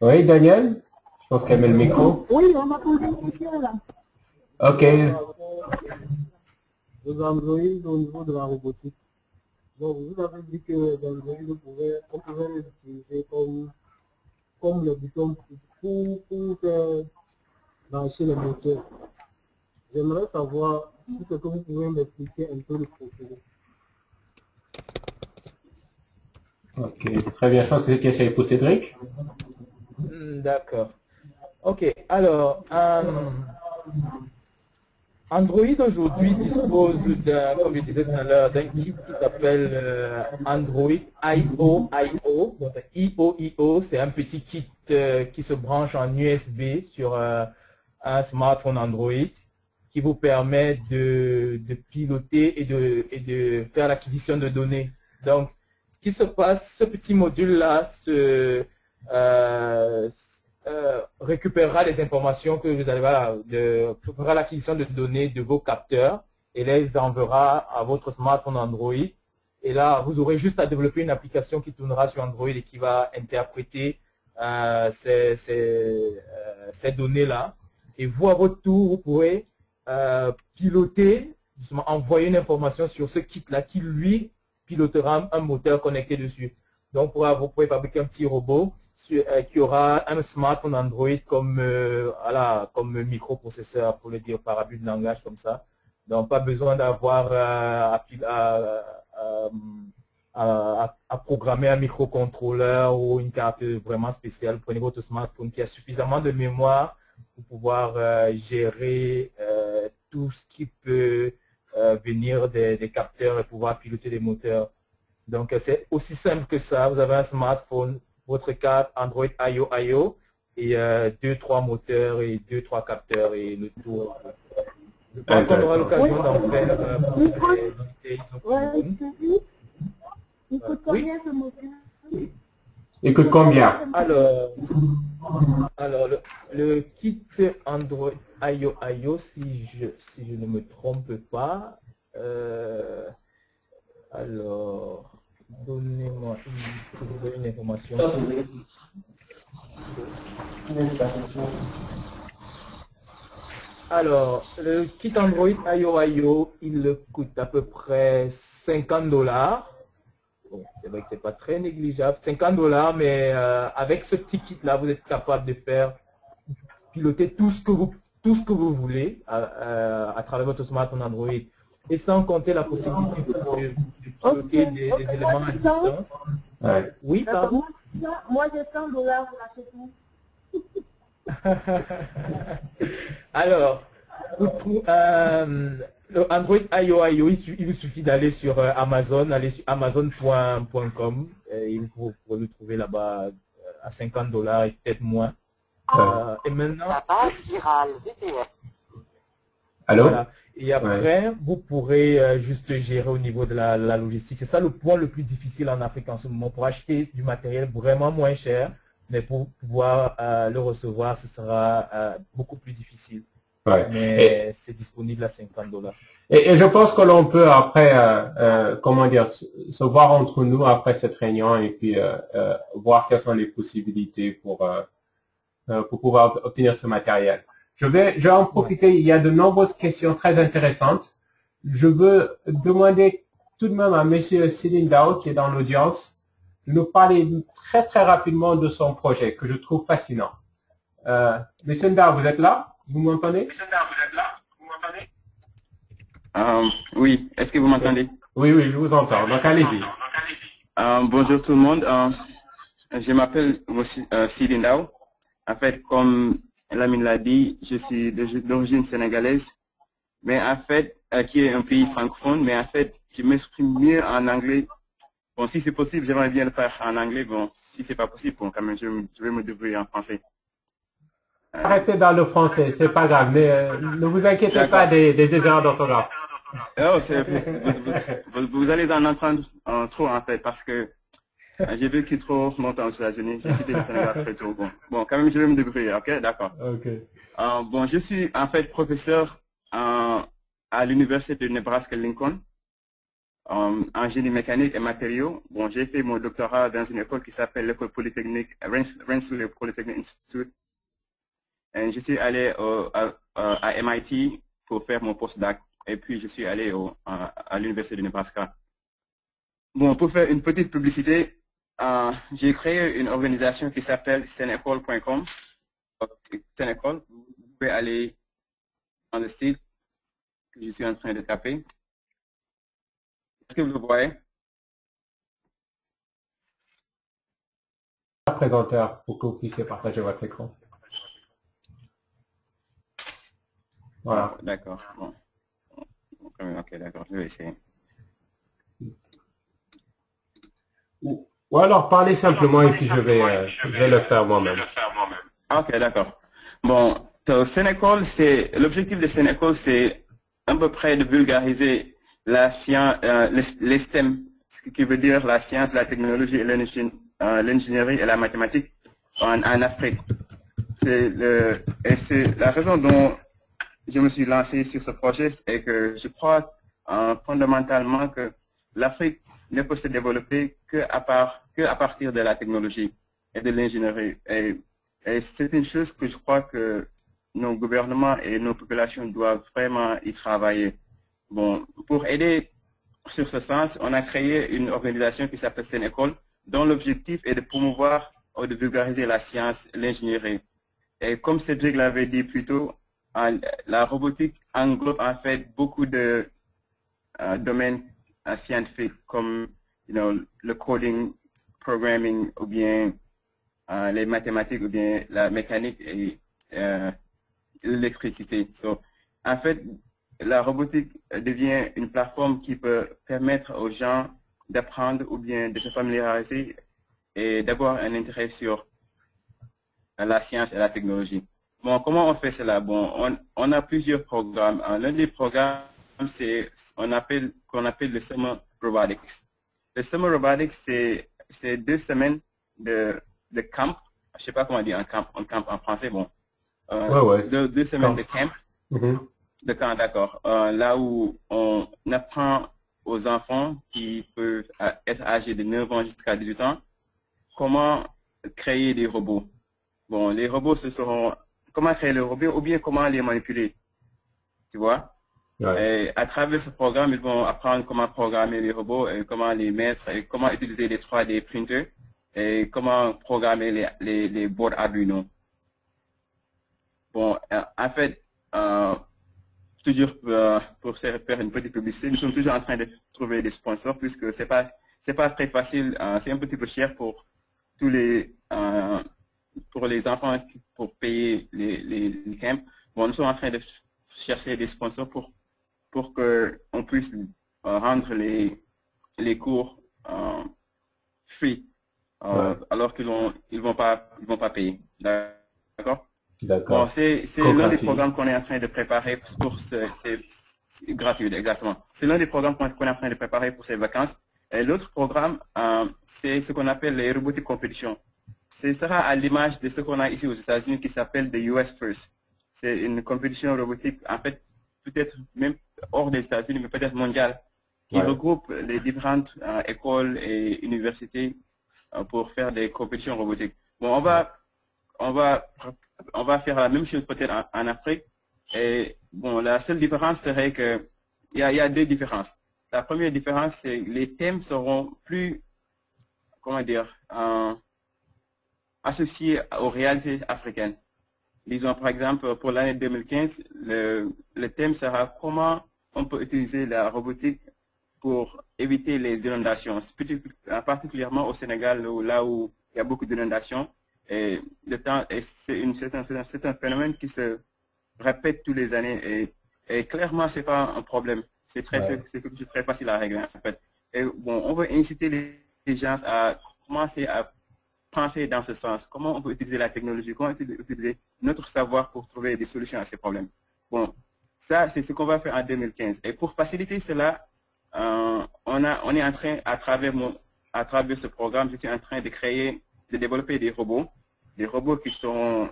Oui, Daniel? Je pense qu'elle met le micro. Oui, on m'a posé une question là. Ok. Aux Android au niveau de la robotique. Donc, vous avez dit que les Android, on pouvait les utiliser comme le bouton pour faire brancher les moteurs. J'aimerais savoir si c'est que vous pouvez m'expliquer un peu le procédé. Ok, très bien. Je pense que c'est une question pour Cédric. D'accord. Ok, alors, Android aujourd'hui dispose d'un, comme je disais tout à l'heure, d'un kit qui s'appelle Android IO. Donc c'est IO, c'est un petit kit qui se branche en USB sur un smartphone Android qui vous permet de piloter et de faire l'acquisition de données. Donc, ce qui se passe, ce petit module-là récupérera les informations que vous allez fera l'acquisition de données de vos capteurs et les enverra à votre smartphone Android. Et là, vous aurez juste à développer une application qui tournera sur Android et qui va interpréter ces données-là. Et vous, à votre tour, vous pourrez piloter, justement, envoyer une information sur ce kit-là qui, lui, pilotera un moteur connecté dessus. Donc, vous pouvez fabriquer un petit robot qui aura un smartphone Android comme microprocesseur, pour le dire par abus de langage comme ça. Donc, pas besoin d'avoir à programmer un microcontrôleur ou une carte vraiment spéciale. Prenez votre smartphone qui a suffisamment de mémoire pour pouvoir gérer tout ce qui peut venir des capteurs et pouvoir piloter des moteurs. Donc, c'est aussi simple que ça. Vous avez un smartphone, votre carte Android IO et 2-3 moteurs et 2-3 capteurs et le tour. Je pense qu'on aura l'occasion d'en faire pour les unités ISO. Il coûte combien ce moteur? Il coûte combien? Alors le kit Android IO, si je ne me trompe pas, alors, donnez-moi une information. Alors, le kit Android IO, il coûte à peu près $50. Bon, c'est vrai que c'est pas très négligeable, $50, mais avec ce petit kit-là, vous êtes capable de faire piloter tout ce que vous voulez à travers votre smartphone Android. Et sans compter la possibilité de piloter des éléments à distance. Ouais. Oui, pardon? Moi, j'ai $100, je l'achète où? Alors, le Android IO, il suffit d'aller sur Amazon, aller sur amazon.com et vous pourrez le trouver là-bas à $50 et peut-être moins. Et maintenant, La base virale VPN. Allô? Voilà. Et après, vous pourrez juste gérer au niveau de la logistique. C'est ça le point le plus difficile en Afrique en ce moment. Pour acheter du matériel vraiment moins cher, mais pour pouvoir le recevoir, ce sera beaucoup plus difficile. Ouais. Mais c'est disponible à $50. Et je pense que l'on peut après, comment dire, se voir entre nous après cette réunion et puis voir quelles sont les possibilités pour pouvoir obtenir ce matériel. Je vais en profiter, il y a de nombreuses questions très intéressantes. Je veux demander tout de même à Monsieur Céline Dao, qui est dans l'audience, de nous parler très très rapidement de son projet, que je trouve fascinant. Monsieur Ndao, vous êtes là? Vous m'entendez? Monsieur Ndao, vous êtes là? Vous m'entendez? Oui, est-ce que vous m'entendez? Oui, je vous entends, donc allez-y. Bonjour tout le monde, je m'appelle Céline Dao. En fait, comme Lamine l'a dit, je suis d'origine sénégalaise, mais en fait, qui est un pays francophone, mais en fait, je m'exprime mieux en anglais. Bon, si c'est possible, j'aimerais bien le faire en anglais. Bon, si c'est pas possible, bon, quand même, je vais me débrouiller en français. Restez dans le français, c'est pas grave, mais ne vous inquiétez pas des erreurs d'orthographe. Oh, vous allez en entendre trop, en fait, parce que j'ai vécu trop longtemps aux États-Unis, j'ai quitté le Sénégal très tôt. Bon, quand même, je vais me débrouiller, ok, d'accord. Okay. Bon, je suis en fait professeur à l'université de Nebraska-Lincoln en génie mécanique et matériaux. Bon, j'ai fait mon doctorat dans une école qui s'appelle l'école polytechnique Rensselaer Polytechnic Institute. Et je suis allé à MIT pour faire mon postdoc. Et puis, je suis allé à l'université de Nebraska. Bon, pour faire une petite publicité, j'ai créé une organisation qui s'appelle senecol.com. Senecol, vous pouvez aller dans le site que je suis en train de taper. Est-ce que vous le voyez? Présenteur pour que vous puissiez partager votre écran. Voilà. D'accord. Bon. Ok, d'accord, je vais essayer. Ou alors parlez simplement et puis je vais le faire moi-même. Ok, d'accord. Bon, Senecol, l'objectif de Senecol, c'est à peu près de vulgariser la science, les STEM, ce qui veut dire la science, la technologie, l'ingénierie et la mathématique en Afrique. C'est la raison dont je me suis lancé sur ce projet et que je crois fondamentalement que l'Afrique ne peut se développer qu'à partir de la technologie et de l'ingénierie. Et c'est une chose que je crois que nos gouvernements et nos populations doivent vraiment y travailler. Bon, pour aider sur ce sens, on a créé une organisation qui s'appelle Senecol, dont l'objectif est de promouvoir ou de vulgariser la science, l'ingénierie. Et comme Cédric l'avait dit plus tôt, la robotique englobe en fait beaucoup de domaines scientifiques comme le coding, programming ou bien les mathématiques ou bien la mécanique et l'électricité. En fait, la robotique devient une plateforme qui peut permettre aux gens d'apprendre ou bien de se familiariser et d'avoir un intérêt sur la science et la technologie. Bon, comment on fait cela? Bon, on a plusieurs programmes. L'un des programmes, c'est qu'on appelle le Summer Robotics. Le Summer Robotics, c'est 2 semaines de camp. Je ne sais pas comment dire un camp en français. Bon, deux semaines de camp. De camp, d'accord. Là où on apprend aux enfants qui peuvent être âgés de 9 ans jusqu'à 18 ans comment créer des robots. Bon, les robots, ce seront comment créer les robots ou bien comment les manipuler. Tu vois? Et à travers ce programme, ils vont apprendre comment programmer les robots, et comment les mettre, et comment utiliser les 3D printers, et comment programmer les boards Arduino. Bon, en fait, toujours pour faire une petite publicité, nous sommes toujours en train de trouver des sponsors puisque c'est pas très facile, c'est un petit peu cher pour tous pour les enfants pour payer les camps. Bon, nous sommes en train de chercher des sponsors pour que on puisse rendre les cours free, alors qu'ils vont pas payer. D'accord? Bon, c'est l'un des programmes qu'on est en train de préparer pour c'est gratuit, exactement. C'est l'un des programmes qu'on est en train de préparer pour ces vacances. Et l'autre programme, c'est ce qu'on appelle les robotic competition. Ce sera à l'image de ce qu'on a ici aux États-Unis qui s'appelle the US First. C'est une compétition robotique, en fait, peut-être même hors des États-Unis, mais peut-être mondiale, qui regroupe les différentes écoles et universités pour faire des compétitions robotiques. Bon, on va faire la même chose peut-être en Afrique. Et bon, la seule différence serait que il y a 2 différences. La première différence, c'est que les thèmes seront plus, comment dire, associés aux réalités africaines. Disons par exemple pour l'année 2015, le thème sera comment on peut utiliser la robotique pour éviter les inondations, particulièrement au Sénégal, là où il y a beaucoup d'inondations. Et c'est un phénomène qui se répète tous les années et clairement c'est pas un problème. C'est très facile à régler en fait. Et bon, on veut inciter les gens à commencer à penser dans ce sens. Comment on peut utiliser la technologie, comment utiliser notre savoir pour trouver des solutions à ces problèmes. Bon, ça c'est ce qu'on va faire en 2015. Et pour faciliter cela, on est en train, à travers ce programme, je suis en train de développer des robots qui seront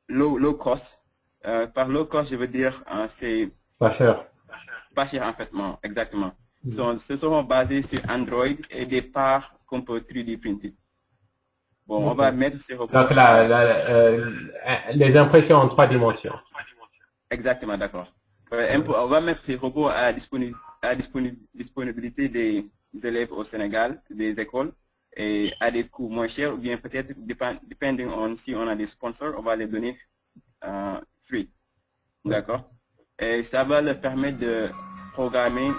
low cost. Par low cost, je veux dire, c'est pas cher. Pas cher en fait, non, exactement. Ce seront basés sur Android et des parts qu'on peut 3D printer. Bon, on va mettre ces robots. Donc les impressions en 3 dimensions. Exactement, d'accord. On va mettre ces robots à la disponibilité des élèves au Sénégal, des écoles, et à des coûts moins chers, ou bien peut-être, depending on si on a des sponsors, on va les donner free. D'accord? Et ça va leur permettre de programmer.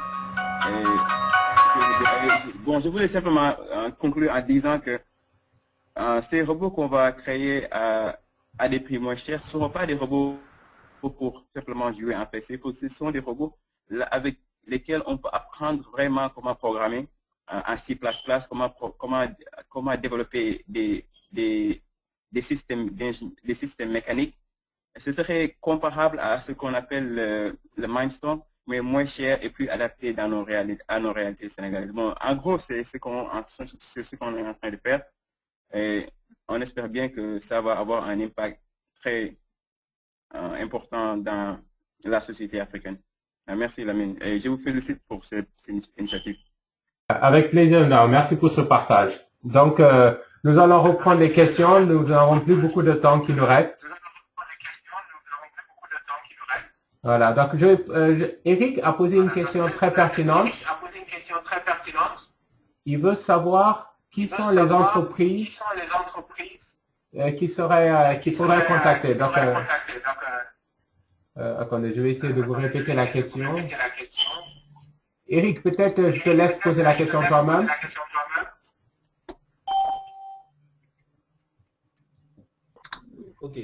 Bon, je voulais simplement conclure en disant que ces robots qu'on va créer à des prix moins chers ne seront pas des robots pour simplement jouer en fait. Ce sont des robots avec lesquels on peut apprendre vraiment comment programmer en C++, comment développer des systèmes mécaniques. Ce serait comparable à ce qu'on appelle le Mindstorm, mais moins cher et plus adapté à nos réalités sénégalaises. Bon, en gros, c'est ce qu'on est en train de faire. Et on espère bien que ça va avoir un impact très important dans la société africaine. Merci Lamine. Et je vous félicite pour cette initiative. Avec plaisir, Ndao. Merci pour ce partage. Donc, nous allons reprendre les questions. Nous n'avons plus beaucoup de temps qui nous reste. Voilà. Donc, Eric a posé une question très pertinente. Il veut savoir qui sont les entreprises qu'il faudrait contacter. Donc, attendez, je vais essayer de vous répéter la question. Eric, peut-être je te laisse poser la question toi-même. Ok.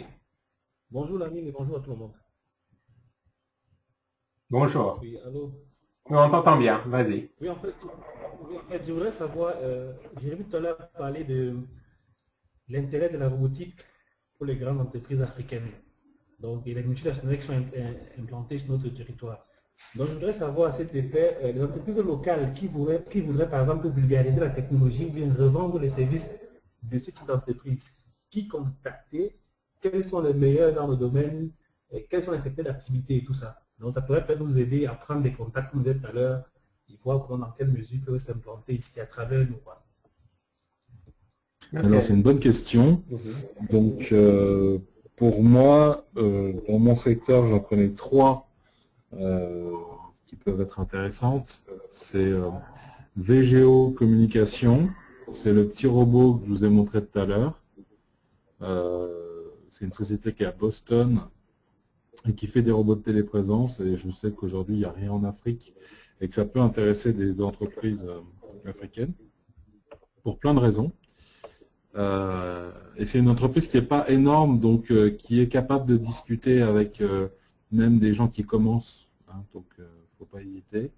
Bonjour Lamine et bonjour à tout le monde. Bonjour. Oui, allô. Oui, on t'entend bien, vas-y. Oui, en fait, je voudrais savoir, j'ai vu tout à l'heure parler de l'intérêt de la robotique pour les grandes entreprises africaines. Donc, et les multinationales qui sont implantées sur notre territoire. Donc, je voudrais savoir à cet effet, les entreprises locales qui voudraient par exemple vulgariser la technologie ou bien revendre les services de ce type d'entreprise, qui contacter, quels sont les meilleurs dans le domaine, quels sont les secteurs d'activité et tout ça. Donc, ça pourrait peut-être nous aider à prendre des contacts, comme vous dites tout à l'heure, et voir dans quelle mesure ils peuvent s'implanter ici à travers nous. Alors, c'est une bonne question. Donc, pour moi, dans mon secteur, j'en connais 3 qui peuvent être intéressantes. C'est VGO Communication, c'est le petit robot que je vous ai montré tout à l'heure. C'est une société qui est à Boston et qui fait des robots de téléprésence, et je sais qu'aujourd'hui il n'y a rien en Afrique et que ça peut intéresser des entreprises africaines pour plein de raisons. Et c'est une entreprise qui n'est pas énorme, donc qui est capable de discuter avec même des gens qui commencent, hein, donc il ne faut pas hésiter.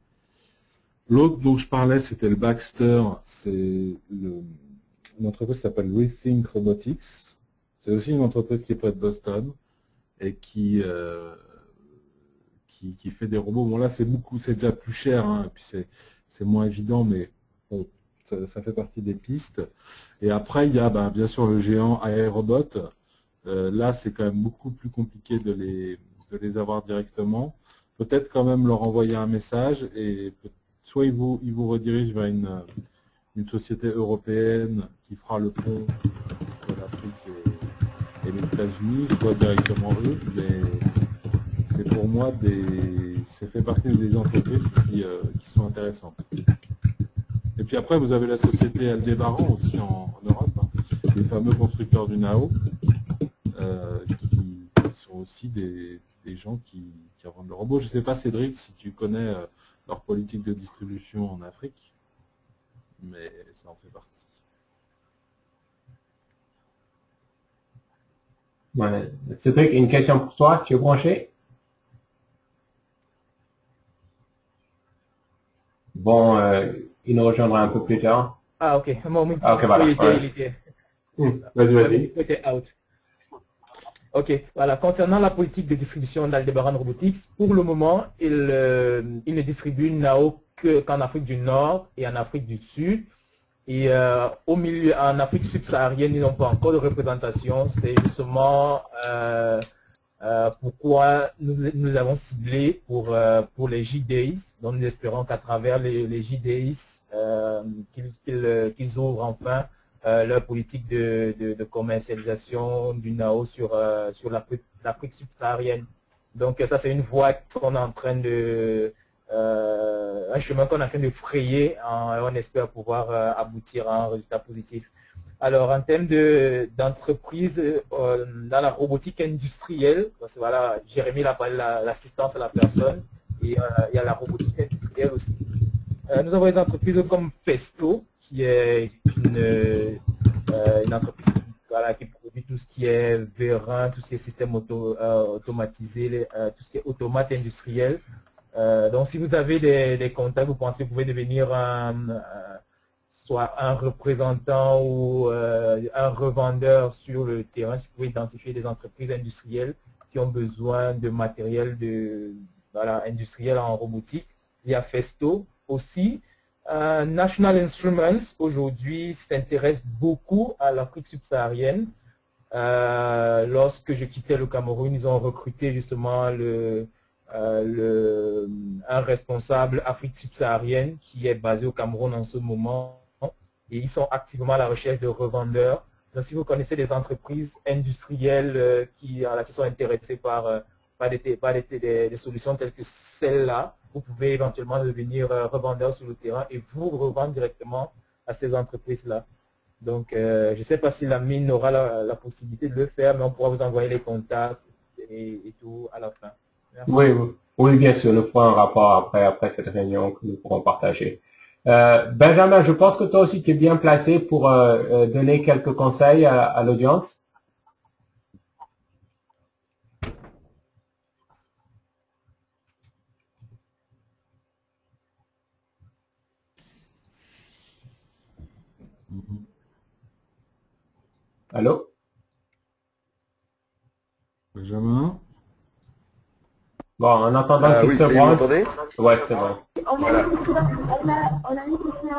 L'autre dont je parlais, c'était le Baxter, c'est une entreprise qui s'appelle Rethink Robotics. C'est aussi une entreprise qui est près de Boston et qui fait des robots. Bon là c'est déjà plus cher, hein, et puis c'est moins évident, mais bon, ça fait partie des pistes. Et après il y a bien sûr le géant iRobot. Là c'est quand même beaucoup plus compliqué de les avoir directement. Peut-être quand même leur envoyer un message, et soit ils vous redirigent vers une société européenne qui fera le pont entre l'Afrique et les États-Unis, soit directement eux, mais c'est pour moi ça fait partie des entreprises qui sont intéressantes. Et puis après, vous avez la société Aldebaran aussi en Europe, hein, les fameux constructeurs du Nao, qui sont aussi des gens qui revendent le robot. Je ne sais pas, Cédric, si tu connais leur politique de distribution en Afrique, mais ça en fait partie. Ouais. Cédric, une question pour toi, tu es branché? Bon, il nous rejoindra un peu plus tard. Ah, ok. Ah, ok, voilà. Il était. Vas-y. Il était out. Ok, voilà. Concernant la politique de distribution d'Aldebaran Robotics, pour le moment, il ne distribue Nao qu'en Afrique du Nord et en Afrique du Sud. Et au milieu, en Afrique subsaharienne, ils n'ont pas encore de représentation. C'est justement pourquoi nous avons ciblé pour les J-Days. Donc nous espérons qu'à travers les J-Days, qu'ils ouvrent enfin leur politique de commercialisation du Nao sur l'Afrique subsaharienne. Donc ça, c'est une voie qu'on est en train un chemin qu'on est en train de frayer. On espère pouvoir aboutir à un résultat positif. Alors, en termes d'entreprise, dans la robotique industrielle, parce que voilà, Jérémy a parlé de l'assistance à la personne, et il y a la robotique industrielle aussi. Nous avons des entreprises comme Festo, qui est une entreprise qui produit tout ce qui est vérin, tout ce qui est système automatisé, tout ce qui est automate industriel. Donc, si vous avez des contacts, vous pensez que vous pouvez devenir soit un représentant ou un revendeur sur le terrain, si vous pouvez identifier des entreprises industrielles qui ont besoin de matériel industriel en robotique. Il y a Festo aussi. National Instruments, aujourd'hui, s'intéresse beaucoup à l'Afrique subsaharienne. Lorsque je quittais le Cameroun, ils ont recruté justement un responsable Afrique subsaharienne qui est basé au Cameroun en ce moment. Et ils sont activement à la recherche de revendeurs. Donc, si vous connaissez des entreprises industrielles qui sont intéressées par des solutions telles que celle-là, vous pouvez éventuellement devenir revendeur sur le terrain et vous revendre directement à ces entreprises-là. Donc, je ne sais pas si la mine aura la possibilité de le faire, mais on pourra vous envoyer les contacts et tout à la fin. Merci. Oui, bien sûr, nous ferons un rapport après cette réunion que nous pourrons partager. Benjamin, je pense que toi aussi tu es bien placé pour donner quelques conseils à l'audience. Allô? Benjamin? Bon, en attendant qu'il oui, se vous branche. m'entendez? Ouais, c'est bon. On a une question.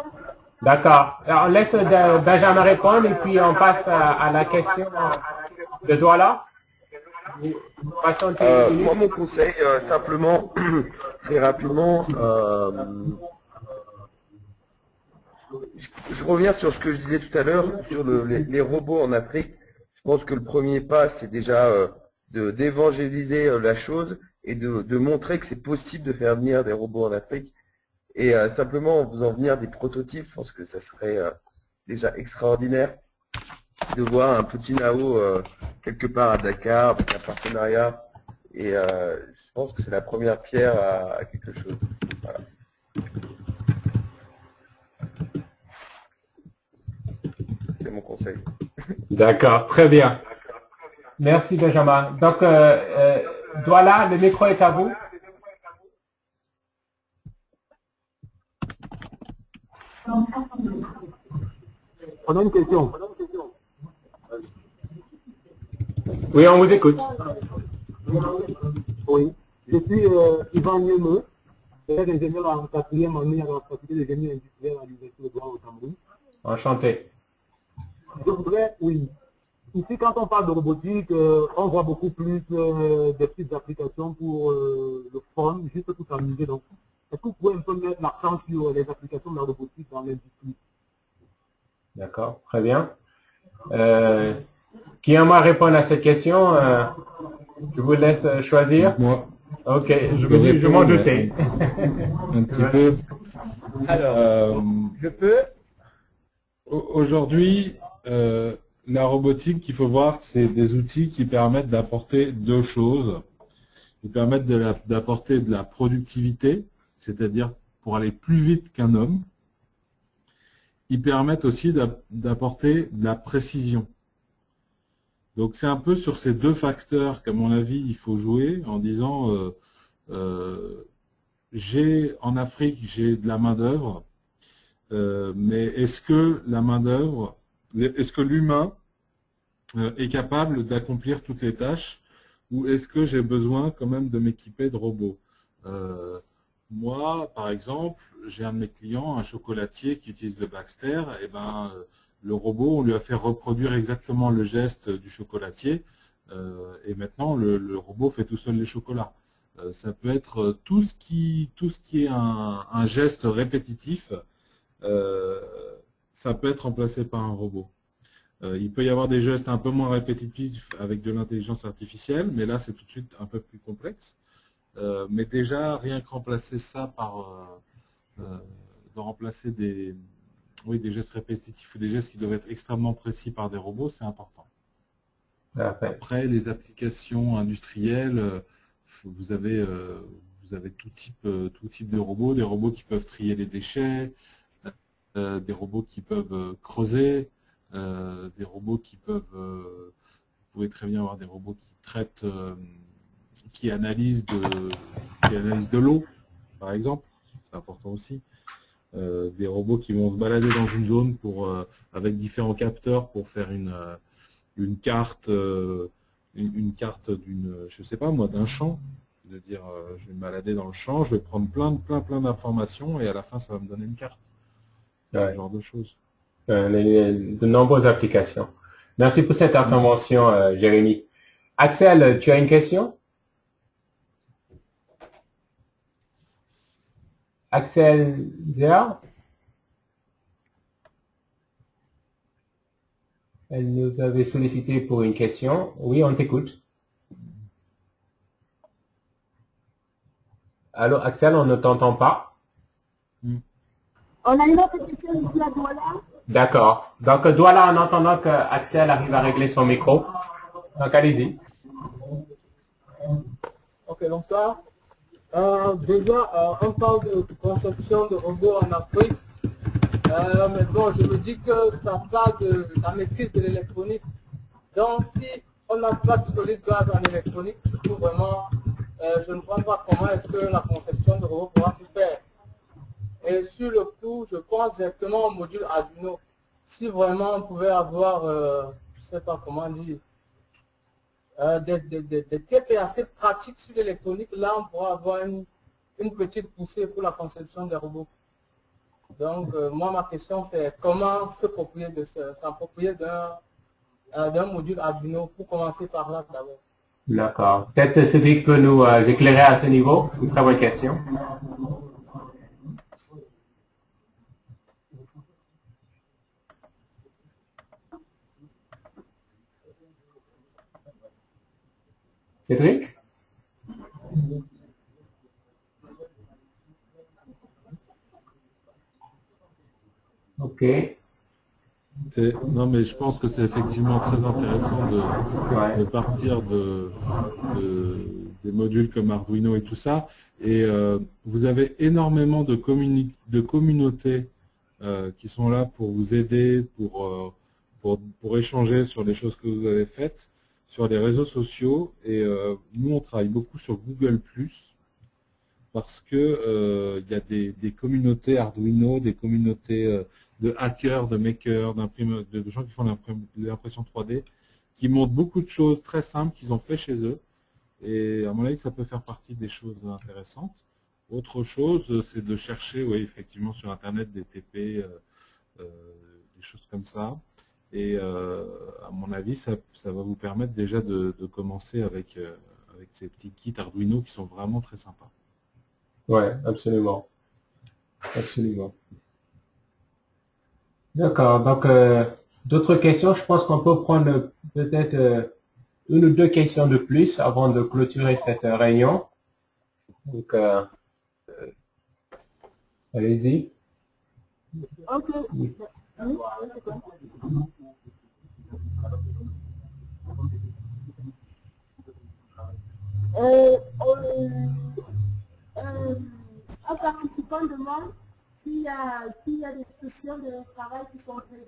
D'accord. On laisse Benjamin répondre et puis on passe à la question de Douala. Moi, mon conseil, simplement, très rapidement, je reviens sur ce que je disais tout à l'heure, sur les robots en Afrique. Je pense que le premier pas, c'est déjà d'évangéliser la chose et de montrer que c'est possible de faire venir des robots en Afrique. Et simplement en faisant venir des prototypes, je pense que ça serait déjà extraordinaire de voir un petit Nao quelque part à Dakar avec un partenariat. Et je pense que c'est la première pierre à quelque chose. Voilà. C'est mon conseil. D'accord, très bien. Merci Benjamin. Donc, Douala, le micro est à vous. On a une question. Oui, on vous écoute. Oui. Je suis Yvan Niemeux, ingénieur en 4e année à la faculté de génie industriel à l'Université de Douala au Cameroun. Enchanté. Je voudrais, oui. Ici, quand on parle de robotique, on voit beaucoup plus des petites applications pour le fun, juste pour s'amuser. Donc, est-ce que vous pouvez un peu mettre l'accent sur les applications de la robotique dans l'industrie? D'accord, très bien. Qui aimerait répondre à cette question? Je vous laisse choisir. Moi. Ok, je m'en doutais. Un petit peu. Alors, je peux. Aujourd'hui, la robotique, il faut voir, c'est des outils qui permettent d'apporter deux choses. Ils permettent d'apporter de la productivité, c'est-à-dire pour aller plus vite qu'un homme. Ils permettent aussi d'apporter de la précision. Donc c'est un peu sur ces deux facteurs qu'à mon avis il faut jouer en disant en Afrique j'ai de la main d'œuvre, mais est-ce que la main d'œuvre, est-ce que l'humain est capable d'accomplir toutes les tâches ou est-ce que j'ai besoin quand même de m'équiper de robots? Moi, par exemple, j'ai un de mes clients, un chocolatier qui utilise le Baxter, et ben le robot, on lui a fait reproduire exactement le geste du chocolatier, et maintenant le robot fait tout seul les chocolats. Ça peut être tout ce qui est un geste répétitif, ça peut être remplacé par un robot. Il peut y avoir des gestes un peu moins répétitifs avec de l'intelligence artificielle, mais là c'est tout de suite un peu plus complexe. Mais déjà, rien que remplacer ça par de remplacer des gestes répétitifs ou des gestes qui doivent être extrêmement précis par des robots, c'est important. Après, les applications industrielles, vous avez tout type de robots, des robots qui peuvent trier les déchets, des robots qui peuvent creuser, des robots qui peuvent, vous pouvez très bien avoir des robots qui traitent, qui analysent de l'eau, par exemple, c'est important aussi. Des robots qui vont se balader dans une zone avec différents capteurs pour faire une carte, je sais pas moi, d'un champ. De dire, je vais me balader dans le champ, je vais prendre plein d'informations et à la fin, ça va me donner une carte. C'est ce genre de choses. De nombreuses applications. Merci pour cette intervention, Jérémy. Axel, tu as une question? Axel Zéa? Elle nous avait sollicité pour une question. Oui, on t'écoute. Allô, Axel, on ne t'entend pas. On a une autre question ici à Douala. D'accord. Donc, Douala, en attendant qu'Axel arrive à régler son micro. Donc, allez-y. Ok, donc là, déjà, on parle de conception de robots en Afrique. Mais bon, je me dis que ça part de la maîtrise de l'électronique. Donc, si on n'a pas de solide base en électronique, du coup, vraiment, je ne vois pas comment est-ce que la conception de robots pourra se faire. Et sur le coup, je pense directement au module Arduino. Si vraiment on pouvait avoir, je ne sais pas comment dire, des TP assez pratiques sur l'électronique, là on pourra avoir une petite poussée pour la conception des robots. Donc moi ma question c'est comment s'approprier d'un module Arduino pour commencer par là d'abord. D'accord. Peut-être Cédric peut nous éclairer à ce niveau. C'est une très bonne question. Cédric? Ok. Non, mais je pense que c'est effectivement très intéressant de partir des modules comme Arduino et tout ça. Et vous avez énormément de communautés qui sont là pour vous aider, pour échanger sur les choses que vous avez faites sur les réseaux sociaux. Et nous, on travaille beaucoup sur Google+, parce que il y a des communautés Arduino, des communautés de hackers, de makers, de gens qui font l'impression 3D, qui montrent beaucoup de choses très simples qu'ils ont fait chez eux. Et à mon avis, ça peut faire partie des choses intéressantes. Autre chose, c'est de chercher, oui, effectivement, sur Internet des TP, des choses comme ça. Et à mon avis, ça va vous permettre déjà de commencer avec ces petits kits Arduino qui sont vraiment très sympas. Ouais, absolument. Absolument. D'accord. Donc, d'autres questions? Je pense qu'on peut prendre peut-être une ou deux questions de plus avant de clôturer cette réunion. Donc, allez-y. Ok. Oui, c'est quoi? Un participant demande s'il y a des sessions de travail qui sont prévues,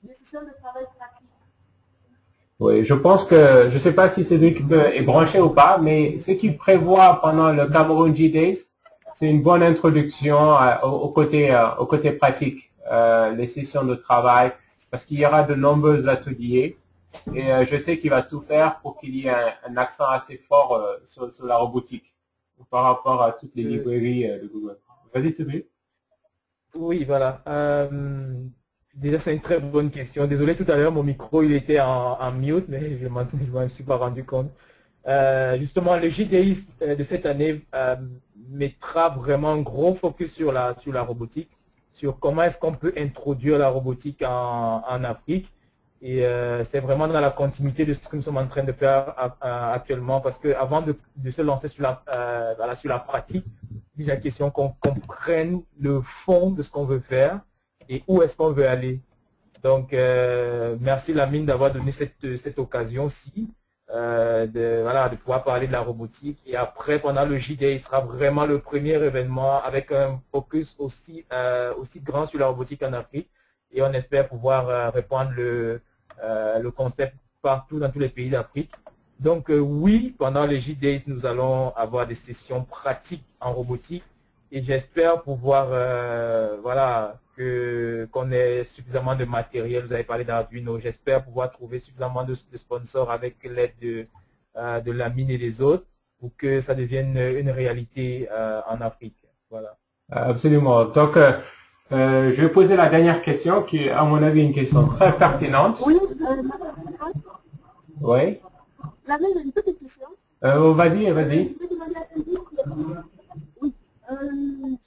des sessions de travail pratiques. Oui, je pense que, je ne sais pas si Cédric est branché ou pas, mais ce qu'il prévoit pendant le Cameroun G-Days, c'est une bonne introduction au côté pratique, les sessions de travail, parce qu'il y aura de nombreux ateliers. Et je sais qu'il va tout faire pour qu'il y ait un accent assez fort sur la robotique par rapport à toutes les librairies de Google. Vas-y, Cédric. Oui, voilà. Déjà, c'est une très bonne question. Désolé, tout à l'heure, mon micro il était en mute, mais je ne m'en suis pas rendu compte. Justement, le JDI de cette année mettra vraiment un gros focus sur la robotique, sur comment est-ce qu'on peut introduire la robotique en Afrique. Et c'est vraiment dans la continuité de ce que nous sommes en train de faire actuellement, parce qu'avant de se lancer sur la pratique, il est question qu'on comprenne le fond de ce qu'on veut faire et où est-ce qu'on veut aller. Donc, merci Lamine d'avoir donné cette occasion-ci de pouvoir parler de la robotique. Et après, pendant le JDA, il sera vraiment le premier événement avec un focus aussi grand sur la robotique en Afrique. Et on espère pouvoir répandre le concept partout dans tous les pays d'Afrique. Donc oui, pendant les JDays, nous allons avoir des sessions pratiques en robotique et j'espère pouvoir, qu'on ait suffisamment de matériel. Vous avez parlé d'Arduino, j'espère pouvoir trouver suffisamment de sponsors avec l'aide de Lamine et des autres pour que ça devienne une réalité en Afrique. Voilà. Absolument. Donc, je vais poser la dernière question qui est, à mon avis, une question très pertinente. Oui, Oui. Lamine, j'ai une petite question. Vas-y. Je vais demander à Sylvie. Oui.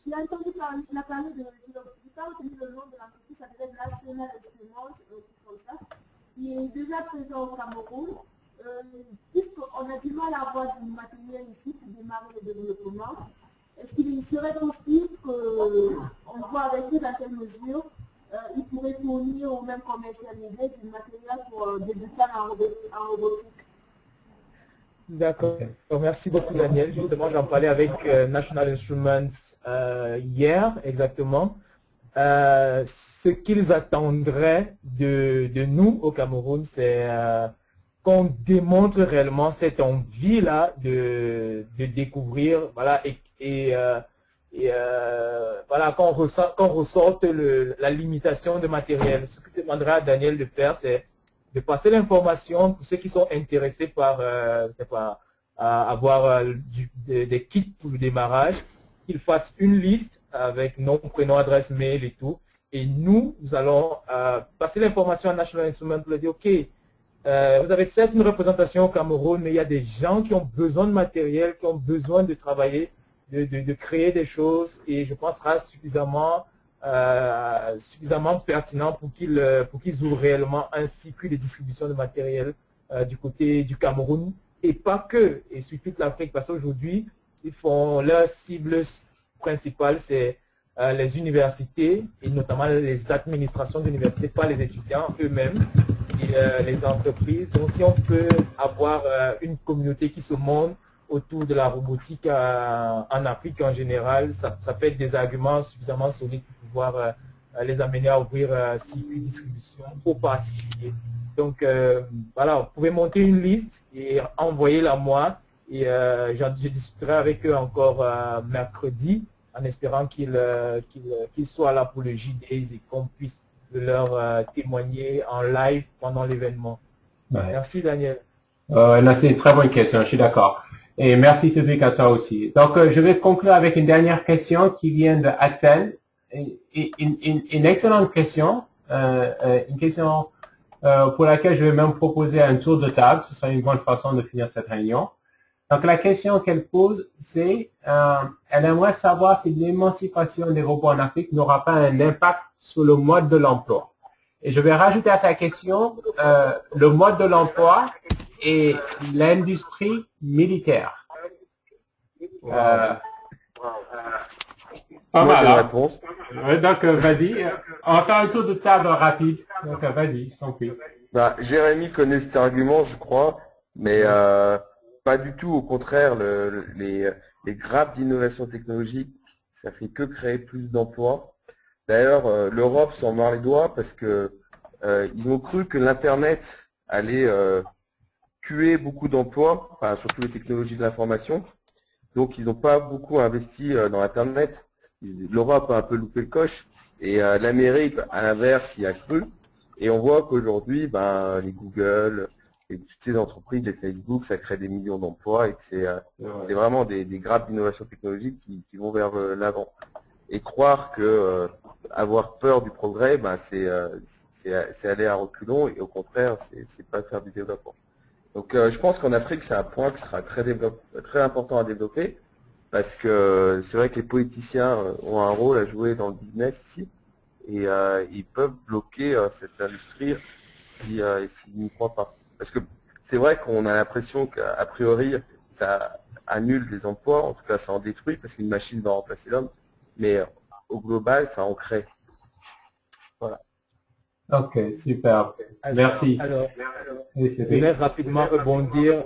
J'ai entendu parler, il a parlé de, je n'ai pas retenu le nom de l'entreprise, ça devait être National Instruments, comme ça, qui est déjà présent au Cameroun. Puisqu'on a du mal à avoir du matériel ici pour démarrer le développement, est-ce qu'il serait possible qu'on voit avec eux dans quelle mesure ils pourraient fournir ou même commercialiser du matériel pour débuter en robotique? D'accord. Merci beaucoup Daniel. Justement, j'en parlais avec National Instruments hier exactement. Ce qu'ils attendraient de nous au Cameroun, c'est qu'on démontre réellement cette envie-là de découvrir, voilà, voilà, qu'on ressorte la limitation de matériel. Ce que je demanderai à Daniel de faire, c'est de passer l'information pour ceux qui sont intéressés par avoir des kits pour le démarrage, qu'ils fassent une liste avec nom, prénom, adresse mail et tout. Et nous allons passer l'information à National Instruments pour leur dire, OK, vous avez certes une représentation au Cameroun, mais il y a des gens qui ont besoin de matériel, qui ont besoin de travailler, de créer des choses, et je pense que ce sera suffisamment pertinent pour qu'ils ouvrent réellement un circuit de distribution de matériel du côté du Cameroun, et pas que, et sur toute l'Afrique, parce qu'aujourd'hui, leur cible principale, c'est les universités, et notamment les administrations d'universités, pas les étudiants eux-mêmes, et les entreprises. Donc si on peut avoir une communauté qui se monte autour de la robotique en Afrique en général, ça peut être des arguments suffisamment solides pour pouvoir les amener à ouvrir un circuit de distribution aux particuliers. Donc voilà, vous pouvez monter une liste et envoyer-la moi, et je discuterai avec eux encore mercredi, en espérant qu'ils soient là pour le JDays et qu'on puisse leur témoigner en live pendant l'événement. Ouais. Merci Daniel. Là, c'est une très bonne question, je suis d'accord. Et merci Cédric à toi aussi. Donc, je vais conclure avec une dernière question qui vient de Axel. Une excellente question, une question pour laquelle je vais même proposer un tour de table. Ce sera une bonne façon de finir cette réunion. Donc, la question qu'elle pose, c'est, elle aimerait savoir si l'émancipation des robots en Afrique n'aura pas un impact sur le mode de l'emploi. Et je vais rajouter à sa question le mode de l'emploi et l'industrie militaire. Moi, j'ai une réponse. Donc, vas-y. On va faire un tour de table rapide. Donc, vas-y, je t'en prie. Bah, Jérémy connaît cet argument, je crois, mais pas du tout. Au contraire, les grappes d'innovation technologique, ça fait que créer plus d'emplois. D'ailleurs, l'Europe s'en mord les doigts parce que ils ont cru que l'Internet allait tuer beaucoup d'emplois, enfin, surtout les technologies de l'information. Donc, ils n'ont pas beaucoup investi dans l'Internet. L'Europe a un peu loupé le coche et l'Amérique, à l'inverse, y a cru. Et on voit qu'aujourd'hui, les Google et toutes ces entreprises, les Facebook, ça crée des millions d'emplois et que c'est vraiment des grappes d'innovation technologique qui vont vers l'avant. Et croire que avoir peur du progrès, c'est aller à reculons, et au contraire, c'est pas faire du développement. Donc je pense qu'en Afrique, c'est un point qui sera très important à développer, parce que c'est vrai que les politiciens ont un rôle à jouer dans le business ici, et ils peuvent bloquer cette industrie s'il n'y croit pas. Parce que c'est vrai qu'on a l'impression qu'a priori, ça annule des emplois, en tout cas ça en détruit, parce qu'une machine va remplacer l'homme, mais au global, ça en crée. Voilà. Ok, super. Merci. Alors, Oui, je Cédric. vais rapidement rebondir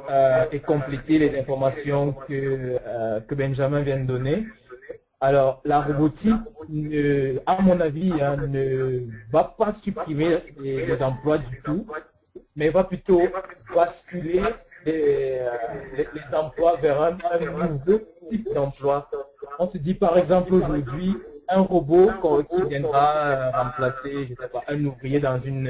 et compléter les informations que Benjamin vient de donner. Alors, la robotique, à mon avis, hein, ne va pas supprimer les emplois du tout, mais va plutôt basculer les emplois vers un nouveau type d'emploi. On se dit par exemple aujourd'hui, un robot qui viendra remplacer, je sais pas, un ouvrier dans une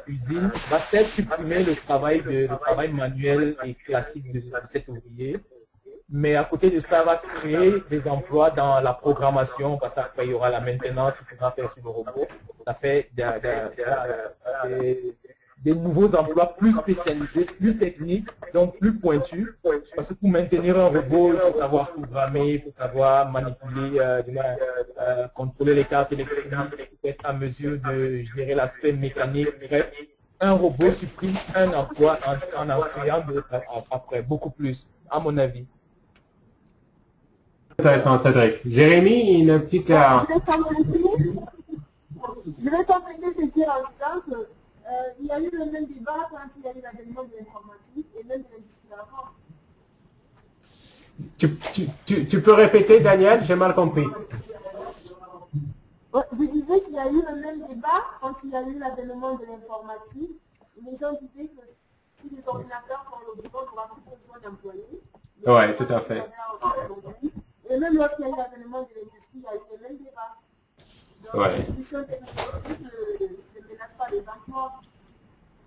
usine va certes supprimer le travail manuel et classique de cet ouvrier, mais à côté de ça, va créer des emplois dans la programmation, parce qu'après, il y aura la maintenance qu'il faudra faire sur le robot. Ça fait des nouveaux emplois plus spécialisés, plus techniques, donc plus pointus. Parce que pour maintenir un robot, il faut savoir programmer, il faut savoir manipuler, contrôler les cartes électroniques, il faut être à mesure de gérer l'aspect mécanique. Bref, un robot supprime un emploi en créant après beaucoup plus, à mon avis. Intéressant, Cédric. Jérémy, une petite... Je vais compléter ce tir en disant que il y a eu le même débat quand il y a eu l'avènement de l'informatique et même de l'industrie avant. Tu peux répéter, Daniel? J'ai mal compris. Je disais qu'il y a eu le même débat quand il y a eu l'avènement de l'informatique. Les gens disaient que si les ordinateurs sont le boulot, on n'aura plus besoin d'employés. Oui, tout à fait. Et même lorsqu'il y a eu l'avènement de l'industrie, il y a eu les mêmes débats. Donc, l'évolution technologique ne menace pas les emplois.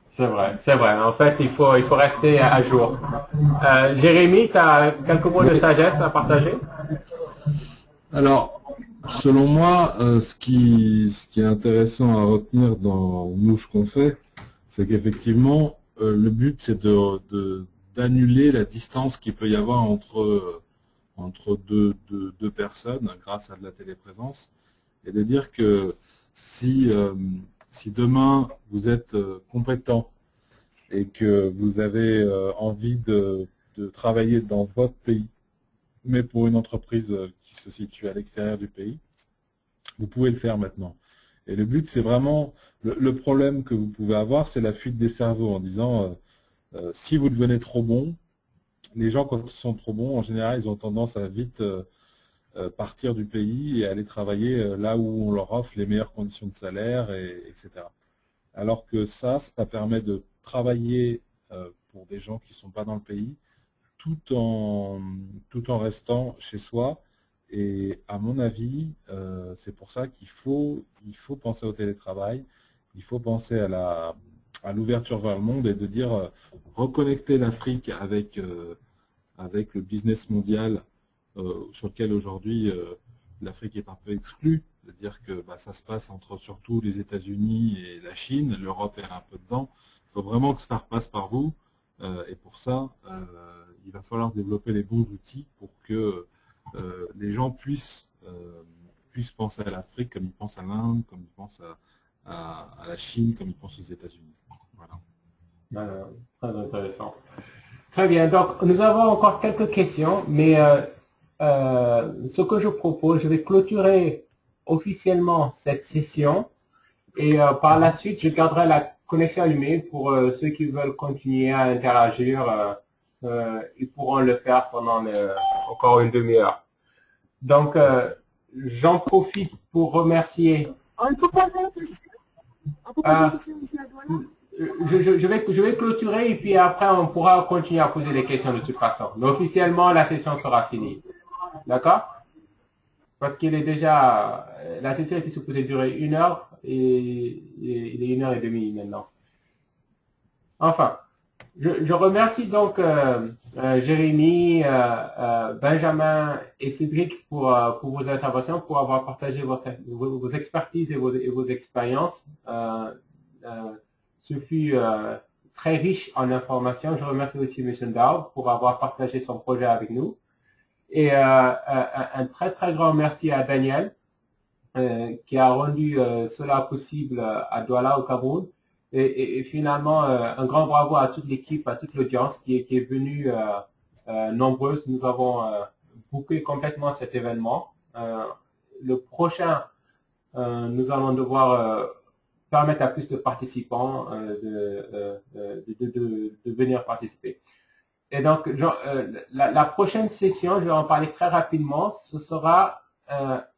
C'est vrai. En fait, il faut rester à jour. Jérémy, tu as quelques mots de sagesse à partager? Alors, selon moi, ce qui est intéressant à retenir dans Mouche qu'on fait, c'est qu'effectivement, le but, c'est d'annuler la distance qu'il peut y avoir entre deux personnes grâce à de la téléprésence, et de dire que si demain vous êtes compétent et que vous avez envie de travailler dans votre pays, mais pour une entreprise qui se situe à l'extérieur du pays, vous pouvez le faire maintenant. Et le but, c'est vraiment, le problème que vous pouvez avoir, c'est la fuite des cerveaux en disant, si vous devenez trop bon, les gens, quand ils sont trop bons, en général, ils ont tendance à vite partir du pays et aller travailler là où on leur offre les meilleures conditions de salaire, etc. Alors que ça permet de travailler pour des gens qui ne sont pas dans le pays, tout en restant chez soi. Et à mon avis, c'est pour ça qu'il faut penser au télétravail, il faut penser à l'ouverture vers le monde et de dire reconnecter l'Afrique avec le business mondial sur lequel aujourd'hui l'Afrique est un peu exclue, de dire que ça se passe entre surtout les États-Unis et la Chine, l'Europe est un peu dedans. Il faut vraiment que ça repasse par vous, et pour ça, il va falloir développer les bons outils pour que les gens puissent penser à l'Afrique comme ils pensent à l'Inde, comme ils pensent à la Chine, comme ils pensent aux États-Unis. Voilà. Très intéressant. Très bien, donc nous avons encore quelques questions, mais ce que je propose, je vais clôturer officiellement cette session et par la suite, je garderai la connexion allumée pour ceux qui veulent continuer à interagir. Ils pourront le faire pendant encore une demi-heure. Donc, j'en profite pour remercier... On peut poser une question? On peut poser une question ici à Douala? Je vais clôturer et puis après on pourra continuer à poser des questions de toute façon. Mais officiellement, la session sera finie. D'accord? Parce qu'il est déjà... La session était supposée durer 1 heure et il est 1h30 maintenant. Enfin, je remercie donc Jérémy, Benjamin et Cédric pour vos interventions, pour avoir partagé vos expertises et vos expériences. Ce fut très riche en informations. Je remercie aussi M. Ndao pour avoir partagé son projet avec nous. Et un très très grand merci à Daniel qui a rendu cela possible à Douala au Cameroun. Et finalement, un grand bravo à toute l'équipe, à toute l'audience qui est venue nombreuse. Nous avons booké complètement cet événement. Le prochain, nous allons devoir permettre à plus de participants de venir participer. Et donc, la prochaine session, je vais en parler très rapidement, ce sera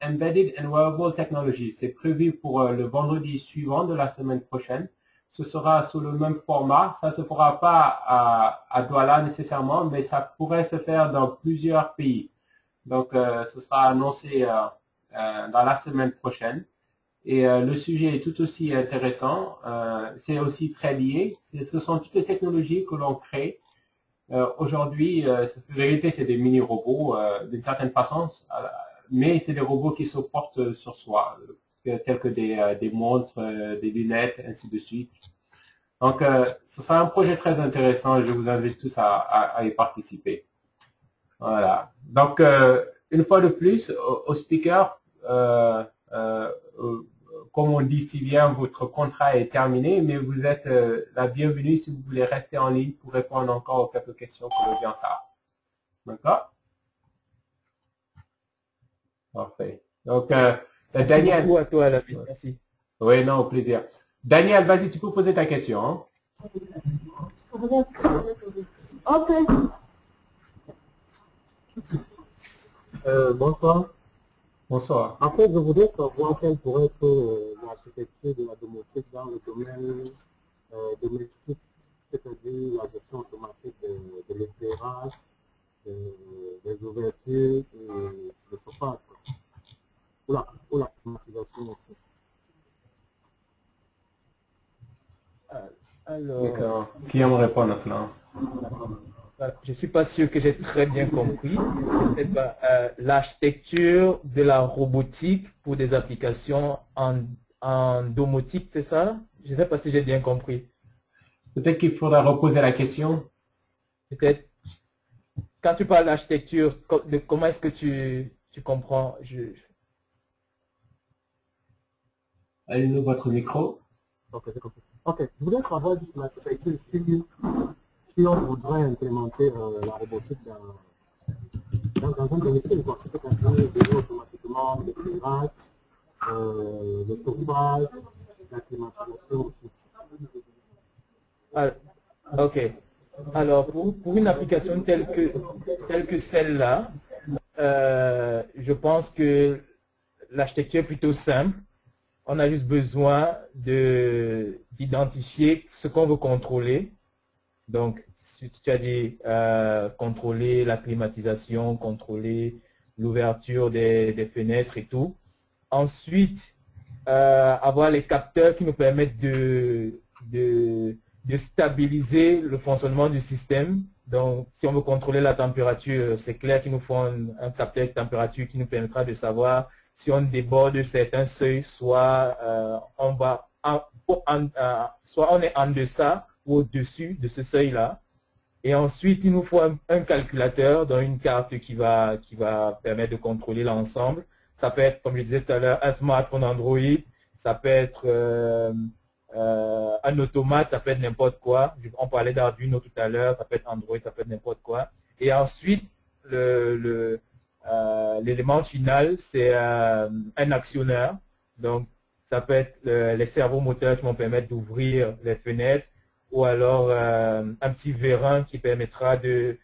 Embedded and Wearable Technology. C'est prévu pour le vendredi suivant de la semaine prochaine. Ce sera sous le même format. Ça ne se fera pas à Douala nécessairement, mais ça pourrait se faire dans plusieurs pays. Donc, ce sera annoncé dans la semaine prochaine. Et le sujet est tout aussi intéressant. C'est aussi très lié. Ce sont toutes les technologies que l'on crée. Aujourd'hui, en vérité, c'est des mini-robots d'une certaine façon, mais c'est des robots qui se portent sur soi, tels que des montres, des lunettes, ainsi de suite. Donc, ce sera un projet très intéressant. Je vous invite tous à y participer. Voilà. Donc, une fois de plus, aux speakers, comme on dit si bien, votre contrat est terminé, mais vous êtes la bienvenue si vous voulez rester en ligne pour répondre encore aux quelques questions que l'audience a. D'accord? Parfait. Donc, Daniel. Merci beaucoup à toi, David. Merci. Oui, non, au plaisir. Daniel, vas-y, tu peux poser ta question. Hein? Ok. Bonsoir. Bonsoir. En fait, je voudrais savoir quelle pourrait être l'architecture de la domotique dans le domaine domestique, c'est-à-dire la gestion automatique de l'éclairage, des ouvertures et le chauffage, ou la climatisation aussi. Alors, qui va me répondre à cela? Je ne suis pas sûr que j'ai très bien compris. L'architecture de la robotique pour des applications en domotique, c'est ça? Je ne sais pas si j'ai bien compris. Peut-être qu'il faudra reposer la question. Peut-être. Quand tu parles d'architecture, comment est-ce que tu comprends? Allez-nous votre micro. Ok, j'ai compris. Ok, je voulais savoir juste l'architecture si on voudrait implémenter la robotique dans un domicile, quoi. C'est-à-dire gérer automatiquement l'éclairage, le chauffage, la climatisation aussi. Ok. Alors, pour une application telle que celle-là, je pense que l'architecture est plutôt simple. On a juste besoin d'identifier ce qu'on veut contrôler. Donc, si tu as dit contrôler la climatisation, contrôler l'ouverture des fenêtres et tout. Ensuite, avoir les capteurs qui nous permettent de stabiliser le fonctionnement du système. Donc, si on veut contrôler la température, c'est clair qu'il nous faut un capteur de température qui nous permettra de savoir si on déborde certains seuils, soit soit on est en deçà ou au-dessus de ce seuil-là. Et ensuite, il nous faut un calculateur dans une carte qui va permettre de contrôler l'ensemble. Ça peut être, comme je disais tout à l'heure, un smartphone Android, ça peut être un automate, ça peut être n'importe quoi. On parlait d'Arduino tout à l'heure, ça peut être Android, ça peut être n'importe quoi. Et ensuite, l'élément final, c'est un actionneur. Donc, ça peut être les servomoteurs qui vont permettre d'ouvrir les fenêtres, ou alors un petit vérin qui permettra d'ouvrir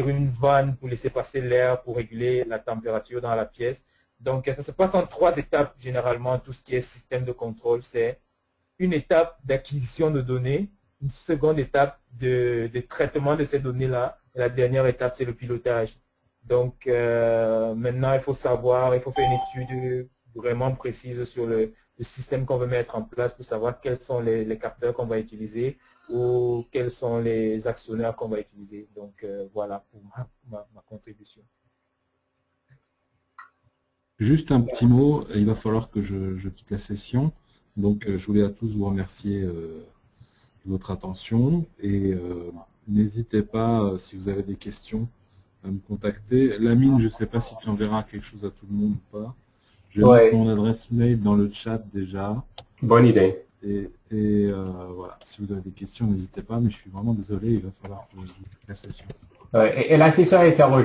une vanne pour laisser passer l'air pour réguler la température dans la pièce. Donc, ça se passe en 3 étapes généralement. Tout ce qui est système de contrôle, c'est une étape d'acquisition de données, une seconde étape de traitement de ces données-là, et la dernière étape, c'est le pilotage. Donc, maintenant, il faut savoir, il faut faire une étude vraiment précise sur le système qu'on veut mettre en place pour savoir quels sont les capteurs qu'on va utiliser ou quels sont les actionneurs qu'on va utiliser. Donc, voilà pour ma contribution. Juste un petit mot, il va falloir que je quitte la session. Donc, je voulais à tous vous remercier de votre attention et n'hésitez pas, si vous avez des questions, à me contacter. Lamine, je ne sais pas si tu enverras quelque chose à tout le monde ou pas. Je vais mettre mon adresse mail dans le chat déjà. Bonne idée. Et voilà, si vous avez des questions, n'hésitez pas, mais je suis vraiment désolé, il va falloir que je quitte la session. Et la session est enregistrée.